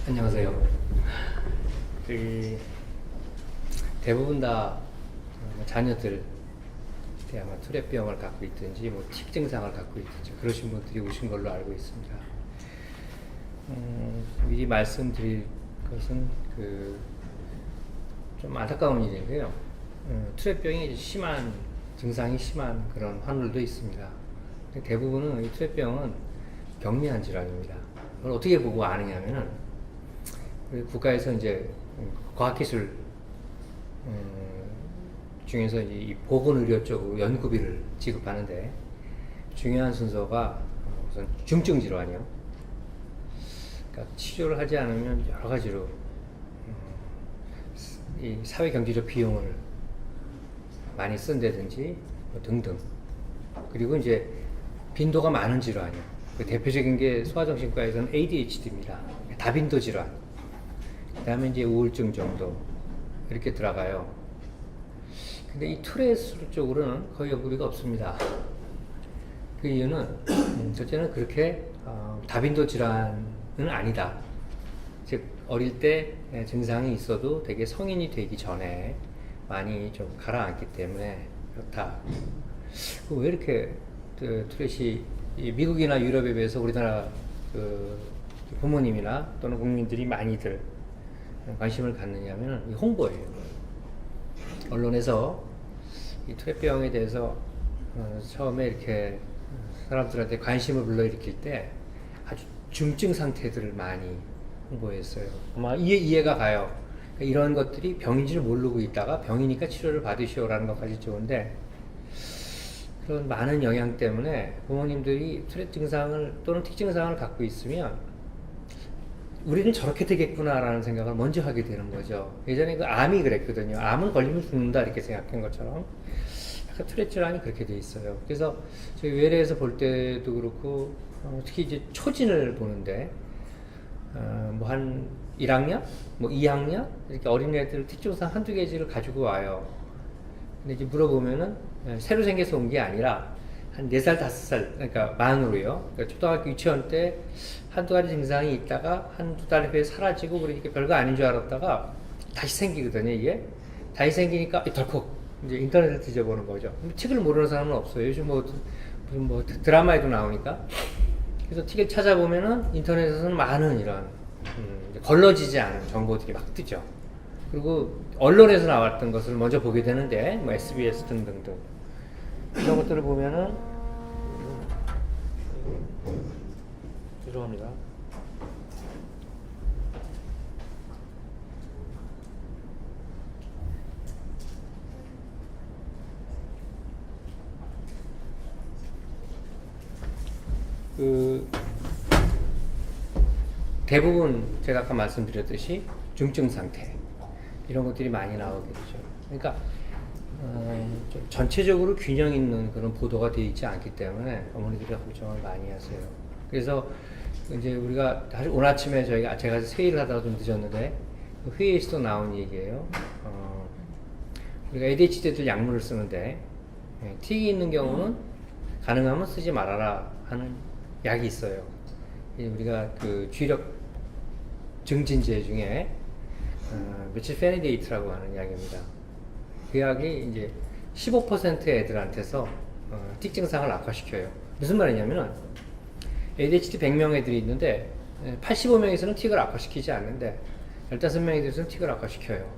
안녕하세요. 대부분 다 자녀들 아마 투렛병을 갖고 있든지 틱 증상을 갖고 있든지 그러신 분들이 오신 걸로 알고 있습니다. 미리 말씀드릴 것은 좀 안타까운 일인데요. 투렛병이 심한 증상이 심한 그런 환우들도 있습니다. 대부분은 이 투렛병은 경미한 질환입니다. 그걸 어떻게 보고 아느냐면은 우리 국가에서 이제 과학기술 중에서 이제 이 보건의료 쪽으로 연구비를 지급하는데 중요한 순서가 우선 중증 질환이요. 그러니까 치료를 하지 않으면 여러 가지로 이 사회 경제적 비용을 많이 쓴다든지 등등. 그리고 이제 빈도가 많은 질환이요. 그 대표적인 게 소아정신과에서는 ADHD입니다. 다빈도 질환. 그 다음에 이제 우울증 정도 이렇게 들어가요. 근데 이 투렛 쪽으로는 거의 연구비가 없습니다. 그 이유는 첫째는 그렇게 다빈도 질환은 아니다. 즉 어릴 때 증상이 있어도 되게 성인이 되기 전에 많이 좀 가라앉기 때문에 그렇다. 왜 이렇게 투렛이 미국이나 유럽에 비해서 우리나라 부모님이나 또는 국민들이 많이들 관심을 갖느냐면 홍보예요. 언론에서 이 투렛병에 대해서 처음에 이렇게 사람들한테 관심을 불러일으킬 때 아주 중증 상태들을 많이 홍보했어요. 아마 이해가 가요. 이런 것들이 병인지를 모르고 있다가 병이니까 치료를 받으시오라는 것까지 좋은데 그런 많은 영향 때문에 부모님들이 투렛 증상을 또는 틱 증상을 갖고 있으면 우리는 저렇게 되겠구나라는 생각을 먼저 하게 되는 거죠. 예전에 그 암이 그랬거든요. 암은 걸리면 죽는다 이렇게 생각한 것처럼 약간 투렛 질환이 그렇게 돼 있어요. 그래서 저희 외래에서 볼 때도 그렇고 특히 이제 초진을 보는데 뭐 한 1학년, 뭐 2학년 이렇게 어린애들 틱 증상 한두 개를 가지고 와요. 근데 이제 물어보면은 새로 생겨서 온 게 아니라 한 4살, 5살, 그러니까 만으로요. 그러니까 초등학교 유치원 때 한두 가지 증상이 있다가 한두 달 후에 사라지고 그러니까 별거 아닌 줄 알았다가 다시 생기거든요, 이게. 다시 생기니까 덜컥 이제 인터넷에 뒤져보는 거죠. 틱을 모르는 사람은 없어요. 요즘 무슨 드라마에도 나오니까. 그래서 틱을 찾아보면은 인터넷에서는 많은 이런 걸러지지 않은 정보들이 막 뜨죠. 그리고 언론에서 나왔던 것을 먼저 보게 되는데 뭐 SBS 등등등 이런 것들을 보면은 죄송합니다. 대부분 제가 아까 말씀드렸듯이 중증 상태 이런 것들이 많이 나오게 되죠. 그러니까 좀 전체적으로 균형 있는 그런 보도가 되어 있지 않기 때문에 어머니들이 걱정을 많이 하세요. 그래서 이제 우리가 사실 오늘 아침에 제가 회의를 하다가 좀 늦었는데 회의에서도 나온 얘기예요. 우리가 ADHD들 약물을 쓰는데 틱이 있는 경우는 가능하면 쓰지 말아라 하는 약이 있어요. 우리가 그 주의력 증진제 중에 메칠페니데이트라고 하는 약입니다. 그 약이 이제 15% 애들한테서 틱 증상을 악화시켜요. 무슨 말이냐면은 ADHD 100명 애들이 있는데 85명에서는 틱을 악화시키지 않는데 15명에서는 틱을 악화시켜요.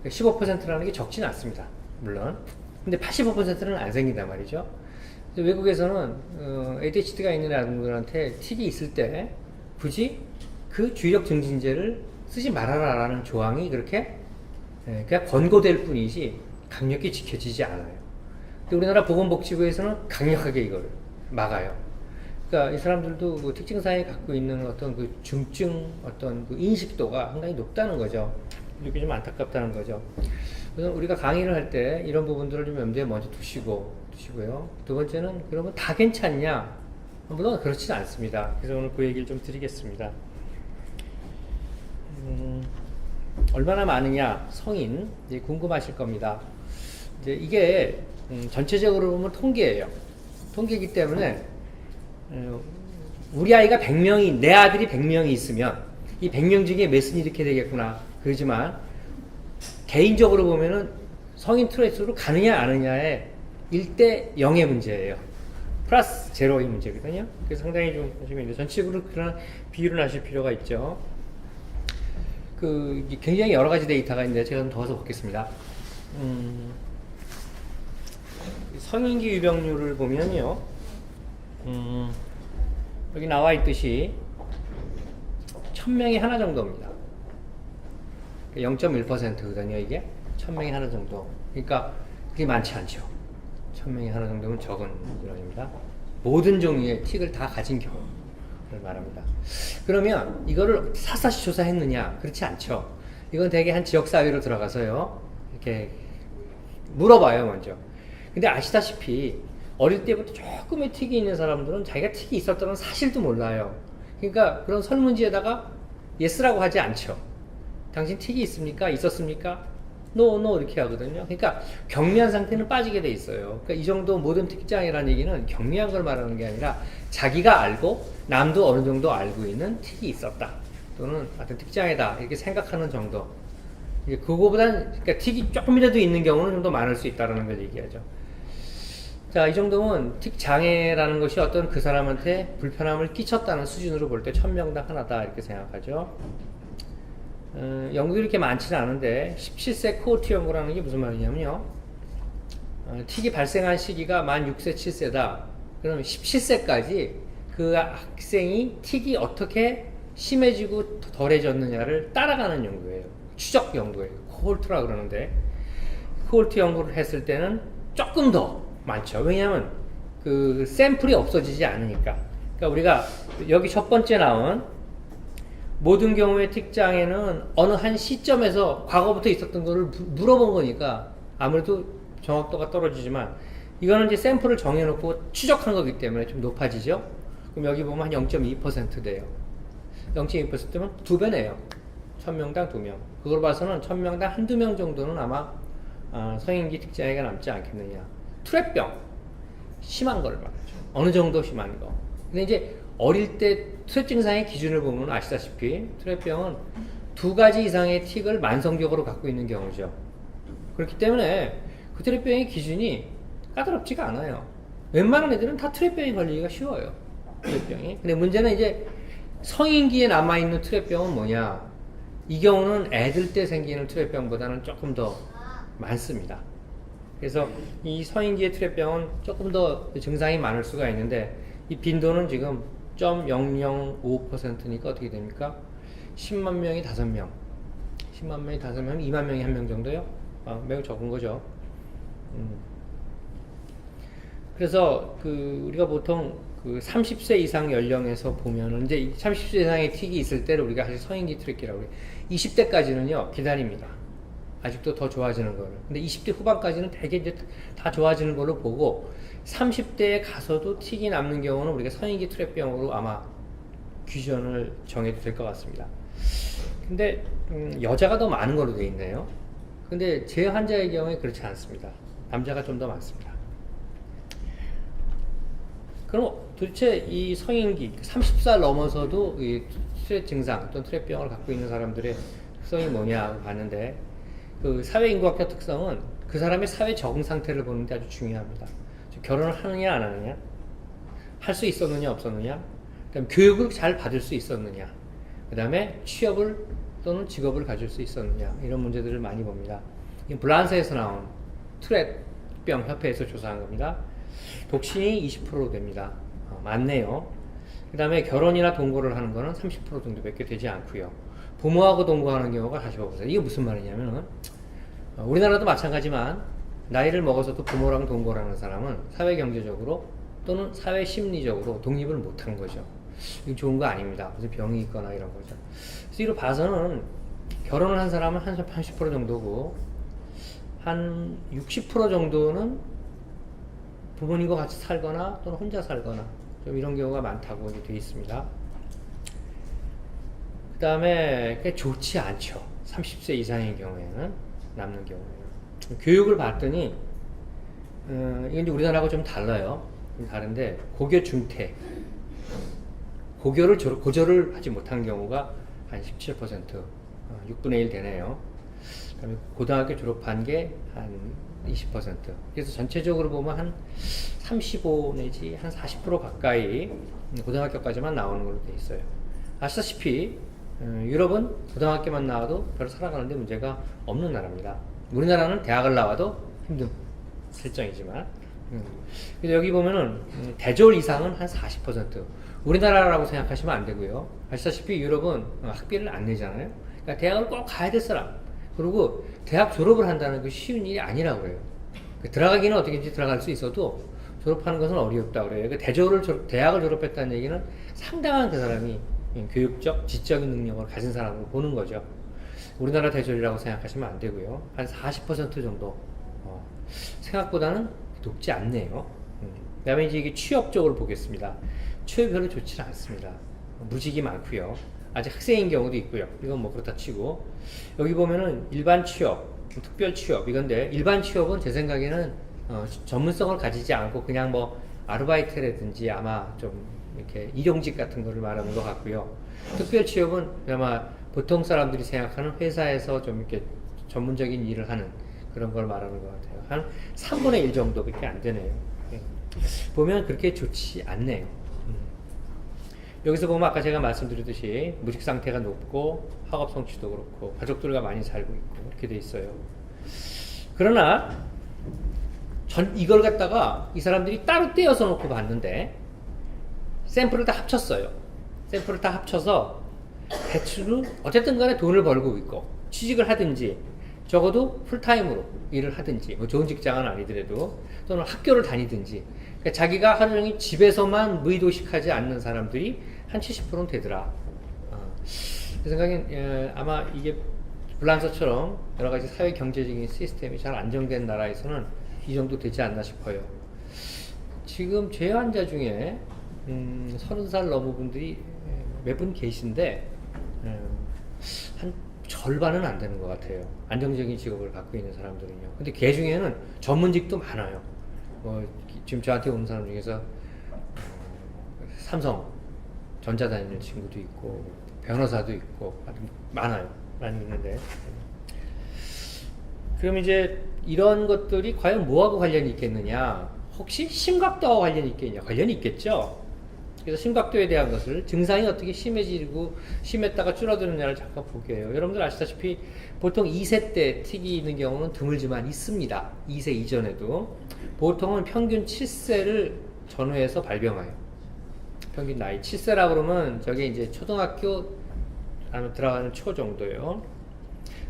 15%라는 게 적진 않습니다. 물론. 근데 85%는 안 생긴단 말이죠. 외국에서는 ADHD가 있는 아동들한테 틱이 있을 때 굳이 그 주의력 증진제를 쓰지 말아라 라는 조항이 그렇게 그냥 권고될 뿐이지 강력히 지켜지지 않아요. 근데 우리나라 보건복지부에서는 강력하게 이걸 막아요. 그러니까 이 사람들도 그 틱 증상이 갖고 있는 어떤 그 중증 어떤 그 인식도가 상당히 높다는 거죠. 이렇게 좀 안타깝다는 거죠. 그래서 우리가 강의를 할 때 이런 부분들을 좀 염두에 먼저 두시고요. 두 번째는 그러면 다 괜찮냐? 물론 그렇지는 않습니다. 그래서 오늘 그 얘기를 좀 드리겠습니다. 얼마나 많으냐 성인 이제 궁금하실 겁니다. 이제 이게 전체적으로 보면 통계예요. 통계이기 때문에 우리 아이가 100명이 내 아들이 100명이 있으면 이 100명 중에 몇은 이렇게 되겠구나. 그러지만 개인적으로 보면은 성인 트레이스로 가느냐 안 하느냐의 1대 0의 문제예요. 플러스 제로의 문제거든요. 그래서 상당히 좀 하시면 전체적으로 그런 비율을 하실 필요가 있죠. 굉장히 여러 가지 데이터가 있는데 제가 좀 더 보겠습니다. 성인기 유병률을 보면요. 여기 나와 있듯이 1000명에 하나 정도입니다. 0.1%거든요, 이게. 1000명에 하나 정도. 그러니까 그게 많지 않죠. 1000명에 하나 정도면 적은 인원입니다. 모든 종류의 틱을 다 가진 경우를 말합니다. 그러면 이거를 샅샅이 조사했느냐? 그렇지 않죠. 이건 되게 한 지역사회로 들어가서요. 이렇게 물어봐요, 먼저. 근데 아시다시피 어릴 때부터 조금의 틱이 있는 사람들은 자기가 틱이 있었다는 사실도 몰라요. 그러니까 그런 설문지에다가 예스라고 하지 않죠. 당신 틱이 있습니까? 있었습니까? No 이렇게 하거든요. 그러니까 경미한 상태는 빠지게 돼 있어요. 그러니까 이 정도 모든 틱장애라는 얘기는 경미한 걸 말하는 게 아니라 자기가 알고 남도 어느 정도 알고 있는 틱이 있었다. 또는 하여튼 틱장애다. 이렇게 생각하는 정도. 그거보단 그러니까 틱이 조금이라도 있는 경우는 좀 더 많을 수 있다는 걸 얘기하죠. 자, 이 정도면 틱 장애라는 것이 어떤 그 사람한테 불편함을 끼쳤다는 수준으로 볼 때 1000명당 하나다 이렇게 생각하죠. 연구도 이렇게 많지는 않은데 17세 코호트 연구라는 게 무슨 말이냐면요. 틱이 발생한 시기가 만 6세, 7세다. 그러면 17세까지 그 학생이 틱이 어떻게 심해지고 덜해졌느냐를 따라가는 연구예요. 추적 연구예요. 코홀트라 그러는데 코홀트 연구를 했을 때는 조금 더 많죠. 왜냐하면 그 샘플이 없어지지 않으니까. 그러니까 우리가 여기 첫 번째 나온 모든 경우의 틱장애는 어느 한 시점에서 과거부터 있었던 거를 물어본 거니까 아무래도 정확도가 떨어지지만 이거는 이제 샘플을 정해놓고 추적한 거기 때문에 좀 높아지죠. 그럼 여기 보면 한 0.2% 돼요. 0.2%면 2배네요. 1000명당 2명. 그걸 봐서는 1000명당 한두 명 정도는 아마 성인기 틱장애가 남지 않겠느냐. 투렛병. 심한 걸 말하죠. 어느 정도 심한 거. 근데 이제 어릴 때 투렛 증상의 기준을 보면 아시다시피 투렛병은 2가지 이상의 틱을 만성적으로 갖고 있는 경우죠. 그렇기 때문에 그 투렛병의 기준이 까다롭지가 않아요. 웬만한 애들은 다 투렛병에 걸리기가 쉬워요. 투렛병이. 근데 문제는 이제 성인기에 남아있는 투렛병은 뭐냐. 이 경우는 애들 때 생기는 투렛병보다는 조금 더 많습니다. 그래서 이 성인기의 투렛병은 조금 더 증상이 많을 수가 있는데 이 빈도는 지금 0.005%니까 어떻게 됩니까? 10만 명이 5명. 10만 명이 5명, 2만 명이 1명 정도요? 매우 적은 거죠. 그래서 우리가 보통 30세 이상 연령에서 보면은 이제 30세 이상의 틱이 있을 때를 우리가 사실 성인기 트래키라고 해요. 20대까지는요, 기다립니다. 아직도 더 좋아지는 거를. 근데 20대 후반까지는 되게 이제 다 좋아지는 걸로 보고 30대에 가서도 틱이 남는 경우는 우리가 성인기 투렛병으로 아마 규정을 정해도 될 것 같습니다. 근데 여자가 더 많은 걸로 되어 있네요. 근데 제 환자의 경우에 그렇지 않습니다. 남자가 좀 더 많습니다. 그럼 도대체 이 성인기 30살 넘어서도 이 투렛 증상 또는 투렛병을 갖고 있는 사람들의 특성이 뭐냐 봤는데 그 사회인구학적 특성은 그 사람의 사회 적응 상태를 보는데 아주 중요합니다. 결혼을 하느냐 안 하느냐, 할 수 있었느냐 없었느냐, 그다음 교육을 잘 받을 수 있었느냐, 그 다음에 취업을 또는 직업을 가질 수 있었느냐 이런 문제들을 많이 봅니다. 이 블란서에서 나온 투렛병 협회에서 조사한 겁니다. 독신이 20% 됩니다. 많네요. 그 다음에 결혼이나 동거를 하는 거는 30% 정도밖에 되지 않고요. 부모하고 동거하는 경우가 45%. 이게 무슨 말이냐면 우리나라도 마찬가지만 나이를 먹어서도 부모랑 동거를 하는 사람은 사회경제적으로 또는 사회심리적으로 독립을 못한 거죠. 이거 좋은 거 아닙니다. 무슨 병이 있거나 이런 거죠. 그래서 이로 봐서는 결혼을 한 사람은 한 80% 정도고 한 60% 정도는 부모님과 같이 살거나 또는 혼자 살거나 좀 이런 경우가 많다고 되어 있습니다. 그 다음에 그게 좋지 않죠. 30세 이상의 경우에는 남는 경우에는 교육을 봤더니 이게 이제 우리나라하고 좀 달라요. 좀 다른데 고교 중퇴, 고교를 고졸을 하지 못한 경우가 한 17%, 6분의 1 되네요. 그다음에 고등학교 졸업한 게 한 20%. 그래서 전체적으로 보면 한 35 내지 한 40% 가까이 고등학교까지만 나오는 걸로 돼 있어요. 아시다시피 유럽은 고등학교만 나와도 별로 살아가는데 문제가 없는 나라입니다. 우리나라는 대학을 나와도 힘든 설정이지만 근데 여기 보면은 대졸 이상은 한 40%. 우리나라라고 생각하시면 안 되고요. 아시다시피 유럽은 학비를 안 내잖아요. 그러니까 대학을 꼭 가야 될 사람. 그리고 대학 졸업을 한다는 게 쉬운 일이 아니라고 그래요. 들어가기는 어떻게든지 들어갈 수 있어도 졸업하는 것은 어렵다고 그래요. 대학을 졸업했다는 얘기는 상당한 그 사람이 교육적, 지적인 능력을 가진 사람으로 보는 거죠. 우리나라 대졸이라고 생각하시면 안 되고요. 한 40% 정도. 생각보다는 높지 않네요. 그 다음에 이제 이게 취업 쪽을 보겠습니다. 취업이 별로 좋지 않습니다. 무직이 많고요. 아직 학생인 경우도 있고요. 이건 뭐 그렇다 치고 여기 보면은 일반 취업, 특별 취업 이건데 일반 취업은 제 생각에는 전문성을 가지지 않고 그냥 뭐 아르바이트라든지 아마 좀 이렇게 일용직 같은 거를 말하는 것 같고요. 특별 취업은 아마 보통 사람들이 생각하는 회사에서 좀 이렇게 전문적인 일을 하는 그런 걸 말하는 것 같아요. 한 3분의 1 정도밖에 안 되네요. 보면 그렇게 좋지 않네요. 여기서 보면 아까 제가 말씀드렸듯이 무직 상태가 높고 학업 성취도 그렇고 가족들과 많이 살고 있고 이렇게 돼 있어요. 그러나 이걸 갖다가 이 사람들이 따로 떼어서 놓고 봤는데 샘플을 다 합쳤어요. 샘플을 다 합쳐서 대충 어쨌든 간에 돈을 벌고 있고 취직을 하든지 적어도 풀타임으로 일을 하든지 뭐 좋은 직장은 아니더라도 또는 학교를 다니든지 그러니까 자기가 하루 종일 집에서만 무의도식하지 않는 사람들이 한 70%는 되더라. 제 생각엔 아마 이게 불란서처럼 여러 가지 사회 경제적인 시스템이 잘 안정된 나라에서는 이 정도 되지 않나 싶어요. 지금 제 환자 중에 30살 넘은 분들이 몇 분 계신데 한 절반은 안 되는 것 같아요. 안정적인 직업을 갖고 있는 사람들은요. 근데 걔 중에는 전문직도 많아요. 지금 저한테 오는 사람 중에서 삼성 전자 다니는 친구도 있고 변호사도 있고 많아요. 많이 있는데 그럼 이제 이런 것들이 과연 뭐하고 관련이 있겠느냐? 혹시 심각도와 관련이 있겠냐? 관련이 있겠죠. 그래서 심각도에 대한 것을 증상이 어떻게 심했다가 줄어드느냐를 잠깐 볼게요. 여러분들 아시다시피 보통 2세 때 틱이 있는 경우는 드물지만 있습니다. 2세 이전에도 보통은 평균 7세를 전후해서 발병해요. 평균 나이 7세라 그러면 저게 이제 초등학교 들어가는 초 정도요.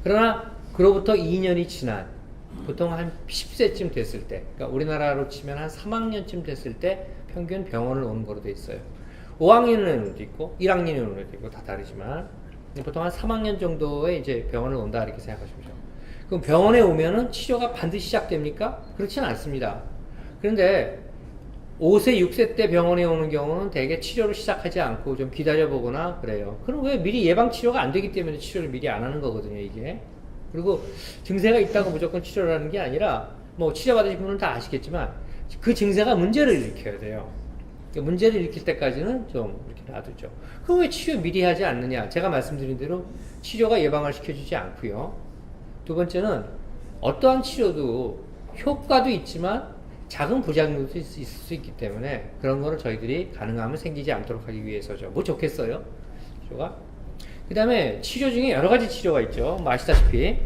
그러나 그로부터 2년이 지난 보통 한 10세쯤 됐을 때, 그러니까 우리나라로 치면 한 3학년쯤 됐을 때 평균 병원을 오는 거로 돼 있어요. 5학년에 오는 것도 있고 1학년에 오는 것도 있고 다 다르지만 보통 한 3학년 정도에 이제 병원을 온다 이렇게 생각하시면 돼요. 그럼 병원에 오면은 치료가 반드시 시작됩니까? 그렇지는 않습니다. 그런데 5세, 6세 때 병원에 오는 경우는 대개 치료를 시작하지 않고 좀 기다려보거나 그래요. 그럼 왜 미리 예방치료가 안 되기 때문에 치료를 미리 안 하는 거거든요, 이게. 그리고 증세가 있다고 무조건 치료를 하는 게 아니라, 뭐 치료받으신 분은 다 아시겠지만, 그 증세가 문제를 일으켜야 돼요. 문제를 일으킬 때까지는 좀 이렇게 놔두죠. 그럼 왜 치료 미리 하지 않느냐? 제가 말씀드린 대로 치료가 예방을 시켜주지 않고요. 두 번째는 어떠한 치료도 효과도 있지만 작은 부작용도 있을 수 있기 때문에 그런 거를 저희들이 가능하면 생기지 않도록 하기 위해서죠. 뭐 좋겠어요? 치료가? 그 다음에 치료 중에 여러 가지 치료가 있죠. 뭐 아시다시피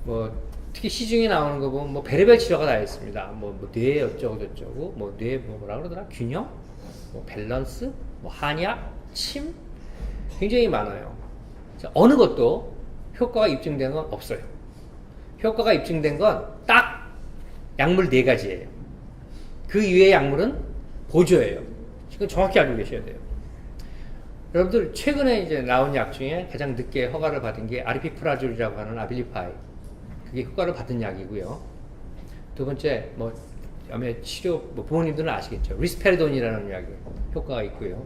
뭐 특히 시중에 나오는 거 보면 뭐 별의별 치료가 다 있습니다. 뇌 어쩌고 저쩌고 뇌 뭐라 그러더라? 균형? 밸런스? 한약? 침? 굉장히 많아요. 어느 것도 효과가 입증된 건 없어요. 효과가 입증된 건 딱 약물 4가지예요. 그 이외의 약물은 보조예요. 이건 정확히 알고 계셔야 돼요. 여러분들 최근에 이제 나온 약 중에 가장 늦게 허가를 받은 게 아리피프라졸이라고 하는 아빌리파이. 그게 효과를 받은 약이고요. 두 번째 암의 치료 부모님들은 아시겠죠. 리스페리돈이라는 약이 효과가 있고요.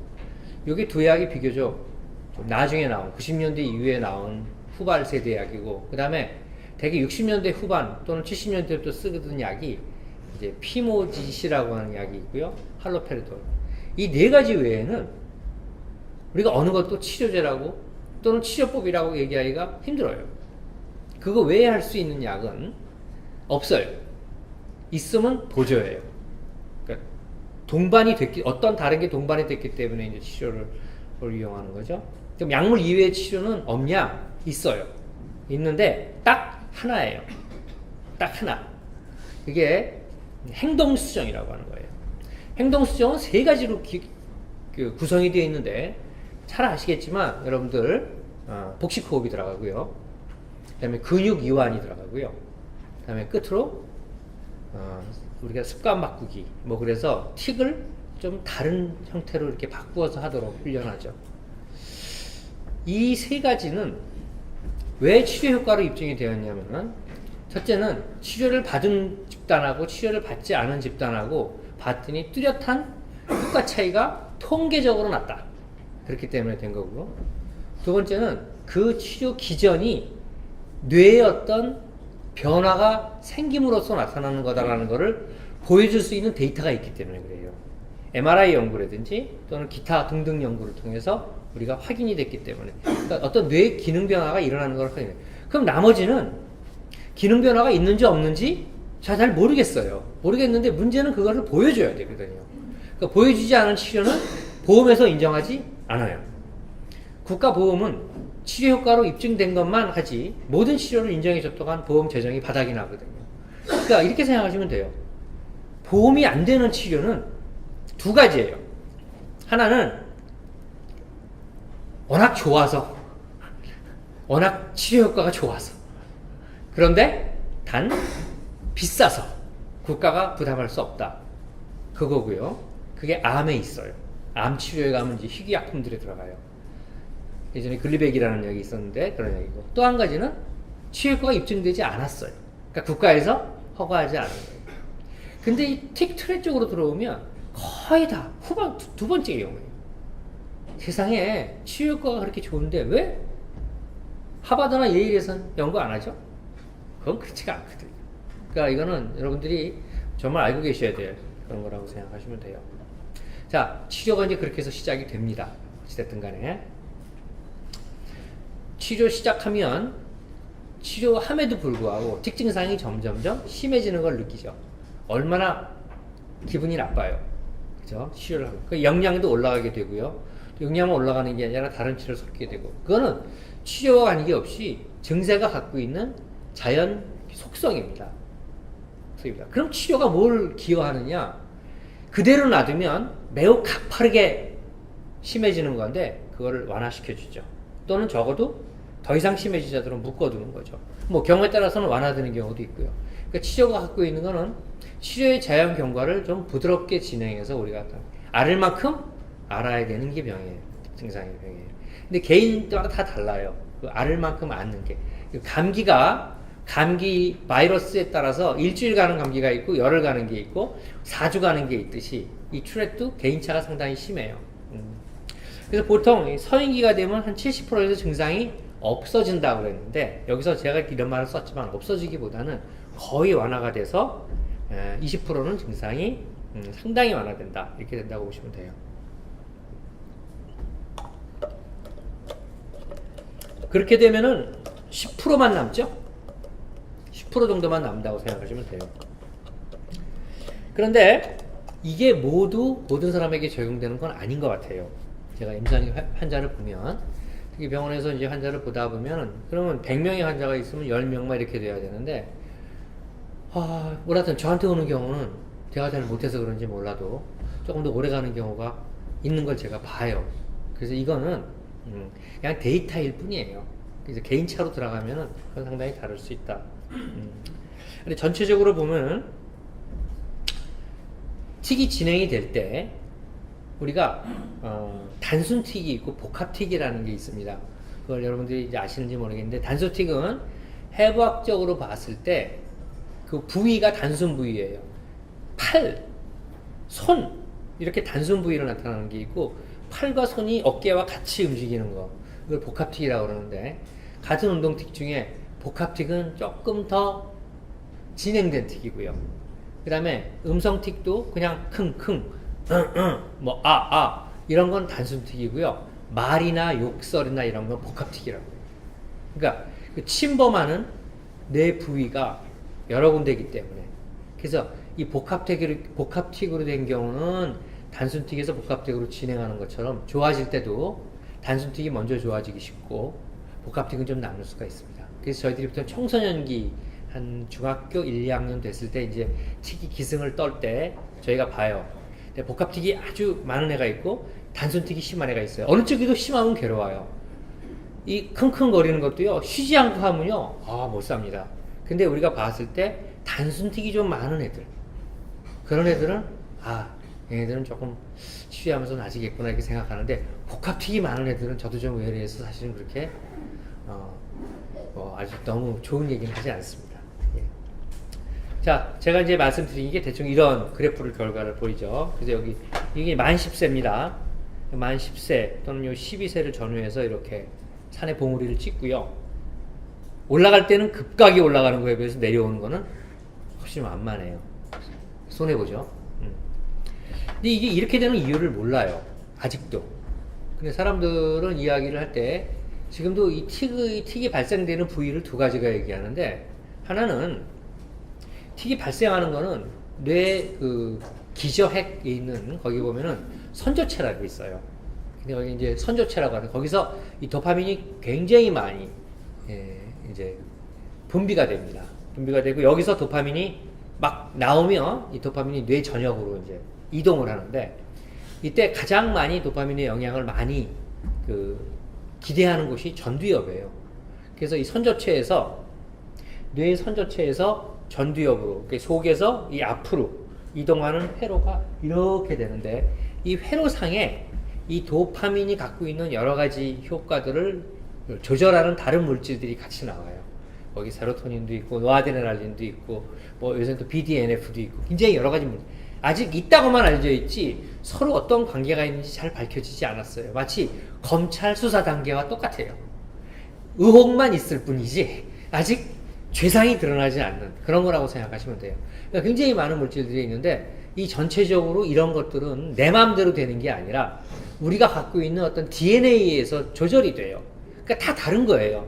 여기 두 약이 비교적 좀 나중에 나온 90년대 이후에 나온 후발 세대 약이고 그 다음에 대개 60년대 후반 또는 70년대부터 쓰던 약이 이제 피모지시라고 하는 약이 있고요. 할로페리돈. 이 4가지 외에는 우리가 어느 것도 치료제라고 또는 치료법이라고 얘기하기가 힘들어요. 그거 외에 할 수 있는 약은 없어요. 있으면 보조예요. 그러니까 동반이 됐기, 어떤 다른 게 동반이 됐기 때문에 이제 치료를 이용하는 거죠. 그럼 약물 이외의 치료는 없냐? 있어요. 있는데 딱 하나예요. 딱 하나. 그게 행동수정이라고 하는 거예요. 행동수정은 세 가지로 구성이 되어 있는데 잘 아시겠지만 여러분들 복식호흡이 들어가고요. 그 다음에 근육 이완이 들어가고요. 그 다음에 끝으로 우리가 습관 바꾸기, 뭐 그래서 틱을 좀 다른 형태로 이렇게 바꾸어서 하도록 훈련하죠. 이 세 가지는 왜 치료 효과로 입증이 되었냐면은, 첫째는 치료를 받은 집단하고 치료를 받지 않은 집단하고 봤더니 뚜렷한 효과 차이가 통계적으로 났다. 그렇기 때문에 된 거고요. 두 번째는 그 치료 기전이 뇌에 어떤 변화가 생김으로써 나타나는 거다라는 것을 보여줄 수 있는 데이터가 있기 때문에 그래요. MRI 연구라든지 또는 기타 등등 연구를 통해서 우리가 확인이 됐기 때문에, 그러니까 어떤 뇌 기능 변화가 일어나는 걸 확인해요. 그럼 나머지는 기능 변화가 있는지 없는지 잘 모르겠어요. 모르겠는데 문제는 그거를 보여줘야 되거든요. 그러니까 보여주지 않은 치료는 보험에서 인정하지 않아요. 국가보험은 치료 효과로 입증된 것만 하지 모든 치료를 인정해줬다고 한 보험 재정이 바닥이 나거든요. 그러니까 이렇게 생각하시면 돼요. 보험이 안 되는 치료는 두 가지예요. 하나는 워낙 좋아서, 워낙 치료 효과가 좋아서, 그런데 단 비싸서 국가가 부담할 수 없다. 그거고요. 그게 암에 있어요. 암 치료에 가면 이제 희귀약품들이 들어가요. 예전에 글리백이라는 약이 있었는데 그런 약이고, 또 한 가지는 치료 효과가 입증되지 않았어요. 그러니까 국가에서 허가하지 않은 거예요. 근데 이 틱 트레 쪽으로 들어오면 거의 다 후반 두 번째 경우예요. 세상에 치료 효과가 그렇게 좋은데 왜 하버드나 예일에서는 연구 안 하죠? 그건 그렇지가 않거든요. 그러니까 이거는 여러분들이 정말 알고 계셔야 될 그런 거라고 생각하시면 돼요. 자, 치료가 이제 그렇게 해서 시작이 됩니다. 어찌됐든 간에. 치료 시작하면 치료함에도 불구하고 틱 증상이 점점점 심해지는 걸 느끼죠. 얼마나 기분이 나빠요. 그죠? 치료를 하고. 그 영양도 올라가게 되고요. 영양만 올라가는 게 아니라 다른 치료를 섞게 되고. 그거는 치료와 관계없이 증세가 갖고 있는 자연 속성입니다. 그럼 치료가 뭘 기여하느냐? 그대로 놔두면 매우 가파르게 심해지는 건데 그거를 완화시켜주죠. 또는 적어도 더 이상 심해지자도록 묶어두는 거죠. 뭐 경우에 따라서는 완화되는 경우도 있고요. 그러니까 치료가 갖고 있는 거는 치료의 자연 경과를 좀 부드럽게 진행해서 우리가 알을 만큼 알아야 되는 게 병이에요. 증상의 병이에요. 근데 개인마다 다 달라요. 그 알을 만큼 앓는 게. 감기 바이러스에 따라서 일주일 가는 감기가 있고 열흘 가는 게 있고 4주 가는 게 있듯이 이 투렛도 개인차가 상당히 심해요. 그래서 보통 성인기가 되면 한 70%에서 증상이 없어진다고 그랬는데, 여기서 제가 이런 말을 썼지만 없어지기보다는 거의 완화가 돼서 20%는 증상이 상당히 완화된다, 이렇게 된다고 보시면 돼요. 그렇게 되면은 10%만 남죠? 10% 정도만 남는다고 생각하시면 돼요. 그런데 이게 모든 사람에게 적용되는 건 아닌 것 같아요. 제가 임상 환자를 보면, 특히 병원에서 이제 환자를 보다 보면, 그러면 100명의 환자가 있으면 10명만 이렇게 돼야 되는데, 뭐라든 저한테 오는 경우는 제가 잘 못해서 그런지 몰라도 조금 더 오래 가는 경우가 있는 걸 제가 봐요. 그래서 이거는 그냥 데이터일 뿐이에요. 그래서 개인차로 들어가면은 그건 상당히 다를 수 있다. 근데 전체적으로 보면 틱이 진행이 될 때 우리가 단순 틱이 있고 복합 틱이라는 게 있습니다. 그걸 여러분들이 이제 아시는지 모르겠는데, 단순 틱은 해부학적으로 봤을 때 그 부위가 단순 부위예요. 팔, 손, 이렇게 단순 부위로 나타나는 게 있고, 팔과 손이 어깨와 같이 움직이는 거, 이걸 복합 틱이라고 그러는데, 같은 운동 틱 중에 복합 틱은 조금 더 진행된 틱이고요. 그 다음에 음성 틱도 그냥 킁킁, 뭐 이런 건 단순 틱이고요. 말이나 욕설이나 이런 건 복합틱이라고 해요. 그러니까 그 침범하는 뇌 부위가 여러 군데이기 때문에. 그래서 이 복합틱으로 된 경우는 단순틱에서 복합틱으로 진행하는 것처럼 좋아질 때도 단순틱이 먼저 좋아지기 쉽고 복합틱은 좀 남을 수가 있습니다. 그래서 저희들이 보통 청소년기 한 중학교 1, 2학년 됐을 때 이제 틱이 기승을 떨 때 저희가 봐요. 근데 복합틱이 아주 많은 애가 있고 단순틱이 심한 애가 있어요. 어느 쪽이 더 심하면 괴로워요. 이 킁킁거리는 것도요, 쉬지 않고 하면요, 못 삽니다. 근데 우리가 봤을 때 단순틱이 좀 많은 애들, 그런 애들은 얘네들은 조금 치유하면서 나아지겠구나 이렇게 생각하는데, 복합틱이 많은 애들은 저도 좀 의뢰해서 사실은 그렇게 아주 너무 좋은 얘기는 하지 않습니다. 예. 자, 제가 이제 말씀드린 게 대충 이런 그래프를 결과를 보이죠. 그래서 여기 이게 만 10세입니다. 만 10세 또는 요 12세를 전후해서 이렇게 산의 봉우리를 찍고요. 올라갈 때는 급격히 올라가는 거에 비해서 내려오는 거는 훨씬 완만해요. 손해보죠. 근데 이게 이렇게 되는 이유를 몰라요. 아직도. 근데 사람들은 이야기를 할 때 지금도 이 틱이 발생되는 부위를 두 가지가 얘기하는데, 하나는 틱이 발생하는 거는 뇌 기저핵에 있는, 거기 보면은 선조체라고 있어요. 근데 거기 이제 선조체라고 하는, 거기서 이 도파민이 굉장히 많이 이제 분비가 됩니다. 분비가 되고, 여기서 도파민이 막 나오면 이 도파민이 뇌 전역으로 이제 이동을 하는데, 이때 가장 많이 도파민의 영향을 많이 기대하는 곳이 전두엽이에요. 그래서 이 선조체에서, 뇌의 선조체에서 전두엽으로, 속에서 이 앞으로 이동하는 회로가 이렇게 되는데, 이 회로상에 이 도파민이 갖고 있는 여러 가지 효과들을 조절하는 다른 물질들이 같이 나와요. 거기 세로토닌도 있고, 노아드레날린도 있고, 뭐 요새는 또 BDNF도 있고, 굉장히 여러 가지 물질. 아직 있다고만 알려져 있지 서로 어떤 관계가 있는지 잘 밝혀지지 않았어요. 마치 검찰 수사 단계와 똑같아요. 의혹만 있을 뿐이지 아직 죄상이 드러나지 않는 그런 거라고 생각하시면 돼요. 그러니까 굉장히 많은 물질들이 있는데, 이 전체적으로 이런 것들은 내 마음대로 되는 게 아니라 우리가 갖고 있는 어떤 DNA에서 조절이 돼요. 그러니까 다 다른 거예요.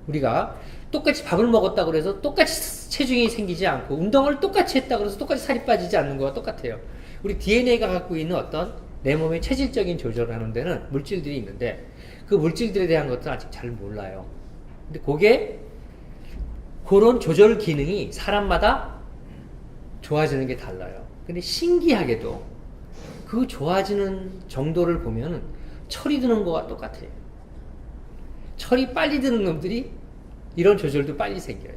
우리가 똑같이 밥을 먹었다고 해서 똑같이 체중이 생기지 않고, 운동을 똑같이 했다고 해서 똑같이 살이 빠지지 않는 거와 똑같아요. 우리 DNA가 갖고 있는 어떤 내 몸의 체질적인 조절을 하는 데는 물질들이 있는데, 그 물질들에 대한 것도 아직 잘 몰라요. 근데 그런 조절 기능이 사람마다 좋아지는 게 달라요. 근데 신기하게도 그 좋아지는 정도를 보면 철이 드는 거와 똑같아요. 철이 빨리 드는 놈들이 이런 조절도 빨리 생겨요.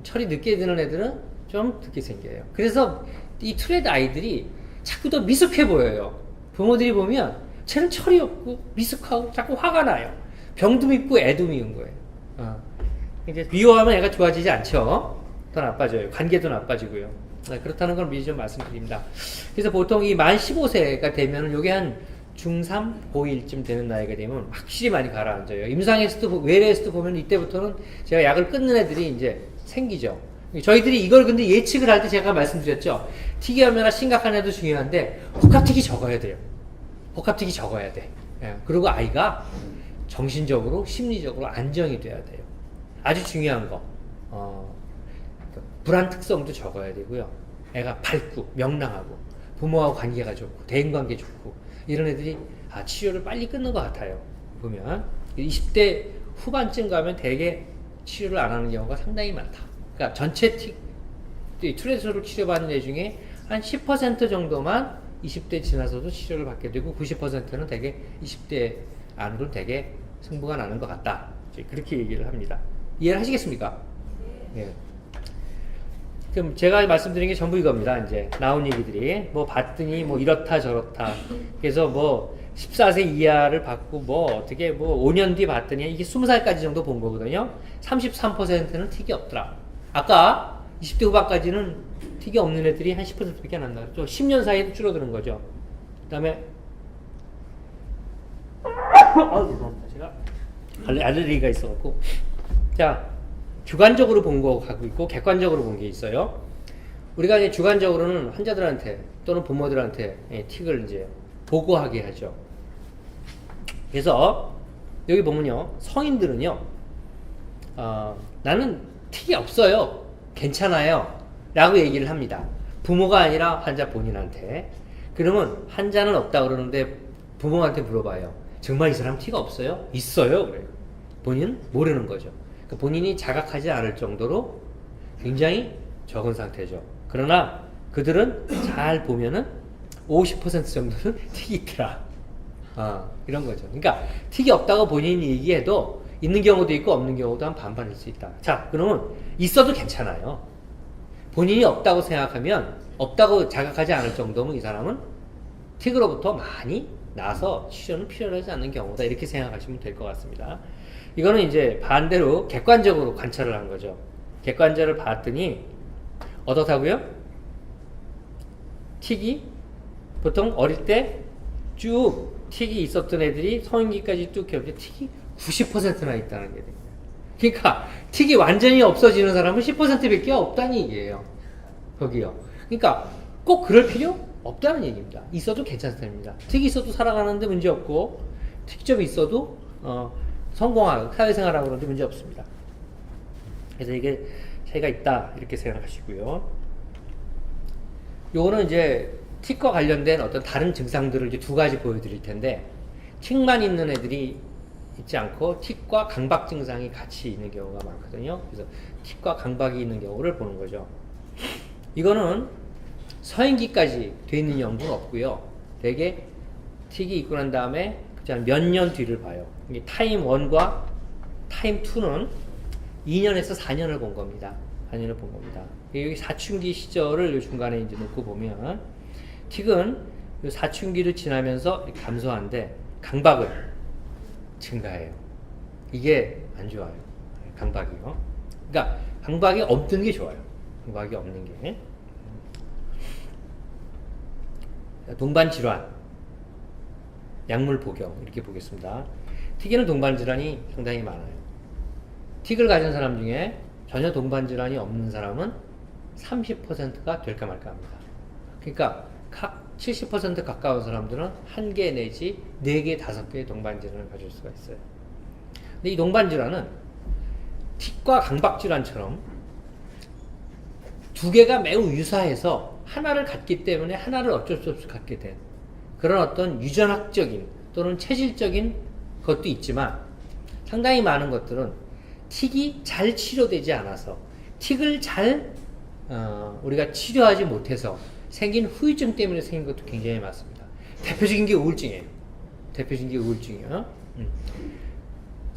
철이 늦게 드는 애들은 좀 늦게 생겨요. 그래서 이 투레드 아이들이 자꾸 더 미숙해 보여요. 부모들이 보면 쟤는 철이 없고 미숙하고 자꾸 화가 나요. 병도 밉고 애도 미운 거예요. 이제 미워하면 애가 좋아지지 않죠. 더 나빠져요. 관계도 나빠지고요. 그렇다는 걸 미리 좀 말씀드립니다. 그래서 보통 이 만 15세가 되면 요게 한 중3, 고1쯤 되는 나이가 되면 확실히 많이 가라앉아요. 임상에서도, 외래에서도 보면 이때부터는 제가 약을 끊는 애들이 이제 생기죠. 저희들이 이걸 근데 예측을 할 때 제가 말씀드렸죠. 틱이 얼마나 심각한 애도 중요한데, 복합틱이 적어야 돼요. 복합틱이 적어야 돼. 그리고 아이가 정신적으로, 심리적으로 안정이 돼야 돼요. 아주 중요한 거. 불안 특성도 적어야 되고요. 애가 밝고, 명랑하고, 부모하고 관계가 좋고, 대인관계 좋고, 이런 애들이 치료를 빨리 끊는 것 같아요. 보면 20대 후반쯤 가면 대개 치료를 안 하는 경우가 상당히 많다. 그러니까 전체 투레스로 치료받는 애 중에 한 10% 정도만 20대 지나서도 치료를 받게 되고, 90%는 대개 20대 안으로 대개 승부가 나는 것 같다. 그렇게 얘기를 합니다. 이해를 하시겠습니까? 네. 그럼 제가 말씀드린 게 전부 이겁니다. 이제 나온 얘기들이 뭐 봤더니 뭐 이렇다 저렇다. 그래서 뭐 14세 이하를 받고 뭐 어떻게 뭐 5년 뒤 봤더니 이게 20살까지 정도 본 거거든요. 33%는 틱이 없더라. 아까 20대 후반까지는 틱이 없는 애들이 한 10%밖에 안 난다. 좀 10년 사이에 줄어드는 거죠. 그다음에 죄송합니다. 제가 알레르기가 있어갖고. 자, 주관적으로 본 거 갖고 있고 객관적으로 본 게 있어요. 우리가 이제 주관적으로는 환자들한테 또는 부모들한테 틱을 이제 보고하게 하죠. 그래서 여기 보면요, 성인들은요, 나는 틱이 없어요, 괜찮아요 라고 얘기를 합니다. 부모가 아니라 환자 본인한테. 그러면 환자는 없다 그러는데 부모한테 물어봐요. 정말 이 사람 틱 없어요? 있어요. 그래요. 본인은 모르는 거죠. 그러니까 본인이 자각하지 않을 정도로 굉장히 적은 상태죠. 그러나 그들은 잘 보면은 50% 정도는 틱이 있더라. 이런 거죠. 그러니까 틱이 없다고 본인이 얘기해도 있는 경우도 있고 없는 경우도 한 반반일 수 있다. 자, 그러면 있어도 괜찮아요. 본인이 없다고 생각하면, 없다고 자각하지 않을 정도면 이 사람은 틱으로부터 많이 나서 치료는 필요하지 않는 경우다. 이렇게 생각하시면 될 것 같습니다. 이거는 이제 반대로 객관적으로 관찰을 한 거죠. 객관적으로 봤더니 어떻다고요? 틱이 보통 어릴 때 쭉 틱이 있었던 애들이 성인기까지 쭉 겪을 때 틱이 90%나 있다는 게 됩니다. 그러니까 틱이 완전히 없어지는 사람은 10%밖에 없다는 얘기예요. 거기요. 그러니까 꼭 그럴 필요 없다는 얘기입니다. 있어도 괜찮습니다. 틱이 있어도 살아가는데 문제 없고, 틱점이 있어도 성공하고 사회생활하고 그러는데 문제 없습니다. 그래서 이게 차이가 있다 이렇게 생각하시고요. 요거는 이제 틱과 관련된 어떤 다른 증상들을 이제 두 가지 보여드릴 텐데, 틱만 있는 애들이 있지 않고 틱과 강박 증상이 같이 있는 경우가 많거든요. 그래서 틱과 강박이 있는 경우를 보는 거죠. 이거는 서행기까지 돼 있는 연구는 없고요. 대개 틱이 있고 난 다음에 몇 년 뒤를 봐요. 타임 1과 타임 2는 2년에서 4년을 본 겁니다. 4년을 본 겁니다. 여기 사춘기 시절을 중간에 이제 놓고 보면, 틱은 사춘기를 지나면서 감소하는데 강박은 증가해요. 이게 안 좋아요. 강박이요. 그러니까 강박이 없는 게 좋아요. 강박이 없는 게. 동반 질환, 약물 복용 이렇게 보겠습니다. 틱에는 동반 질환이 상당히 많아요. 틱을 가진 사람 중에 전혀 동반 질환이 없는 사람은 30%가 될까 말까 합니다. 그러니까 각 70% 가까운 사람들은 1개 내지 4개, 5개의 동반 질환을 가질 수가 있어요. 근데 이 동반 질환은 틱과 강박 질환처럼 두 개가 매우 유사해서 하나를 갖기 때문에 하나를 어쩔 수 없이 갖게 된 그런 어떤 유전학적인 또는 체질적인 것도 있지만, 상당히 많은 것들은 틱이 잘 치료되지 않아서, 틱을 잘 우리가 치료하지 못해서 생긴 후유증 때문에 생긴 것도 굉장히 많습니다. 대표적인 게 우울증이에요. 대표적인 게 우울증이에요.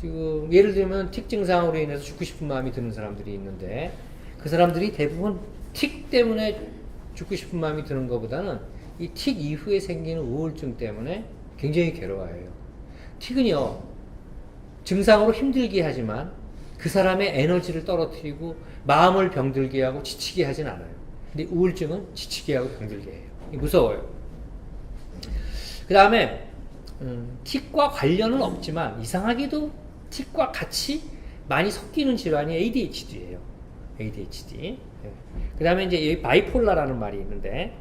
지금 예를 들면 틱 증상으로 인해서 죽고 싶은 마음이 드는 사람들이 있는데, 그 사람들이 대부분 틱 때문에 죽고 싶은 마음이 드는 것보다는 이 틱 이후에 생기는 우울증 때문에 굉장히 괴로워해요. 틱은요, 증상으로 힘들게 하지만 그 사람의 에너지를 떨어뜨리고 마음을 병들게 하고 지치게 하진 않아요. 근데 우울증은 지치게 하고 병들게 해요. 무서워요. 그 다음에 틱과 관련은 없지만 이상하게도 틱과 같이 많이 섞이는 질환이 ADHD예요. ADHD. 그 다음에 이제 이 바이폴라라는 말이 있는데,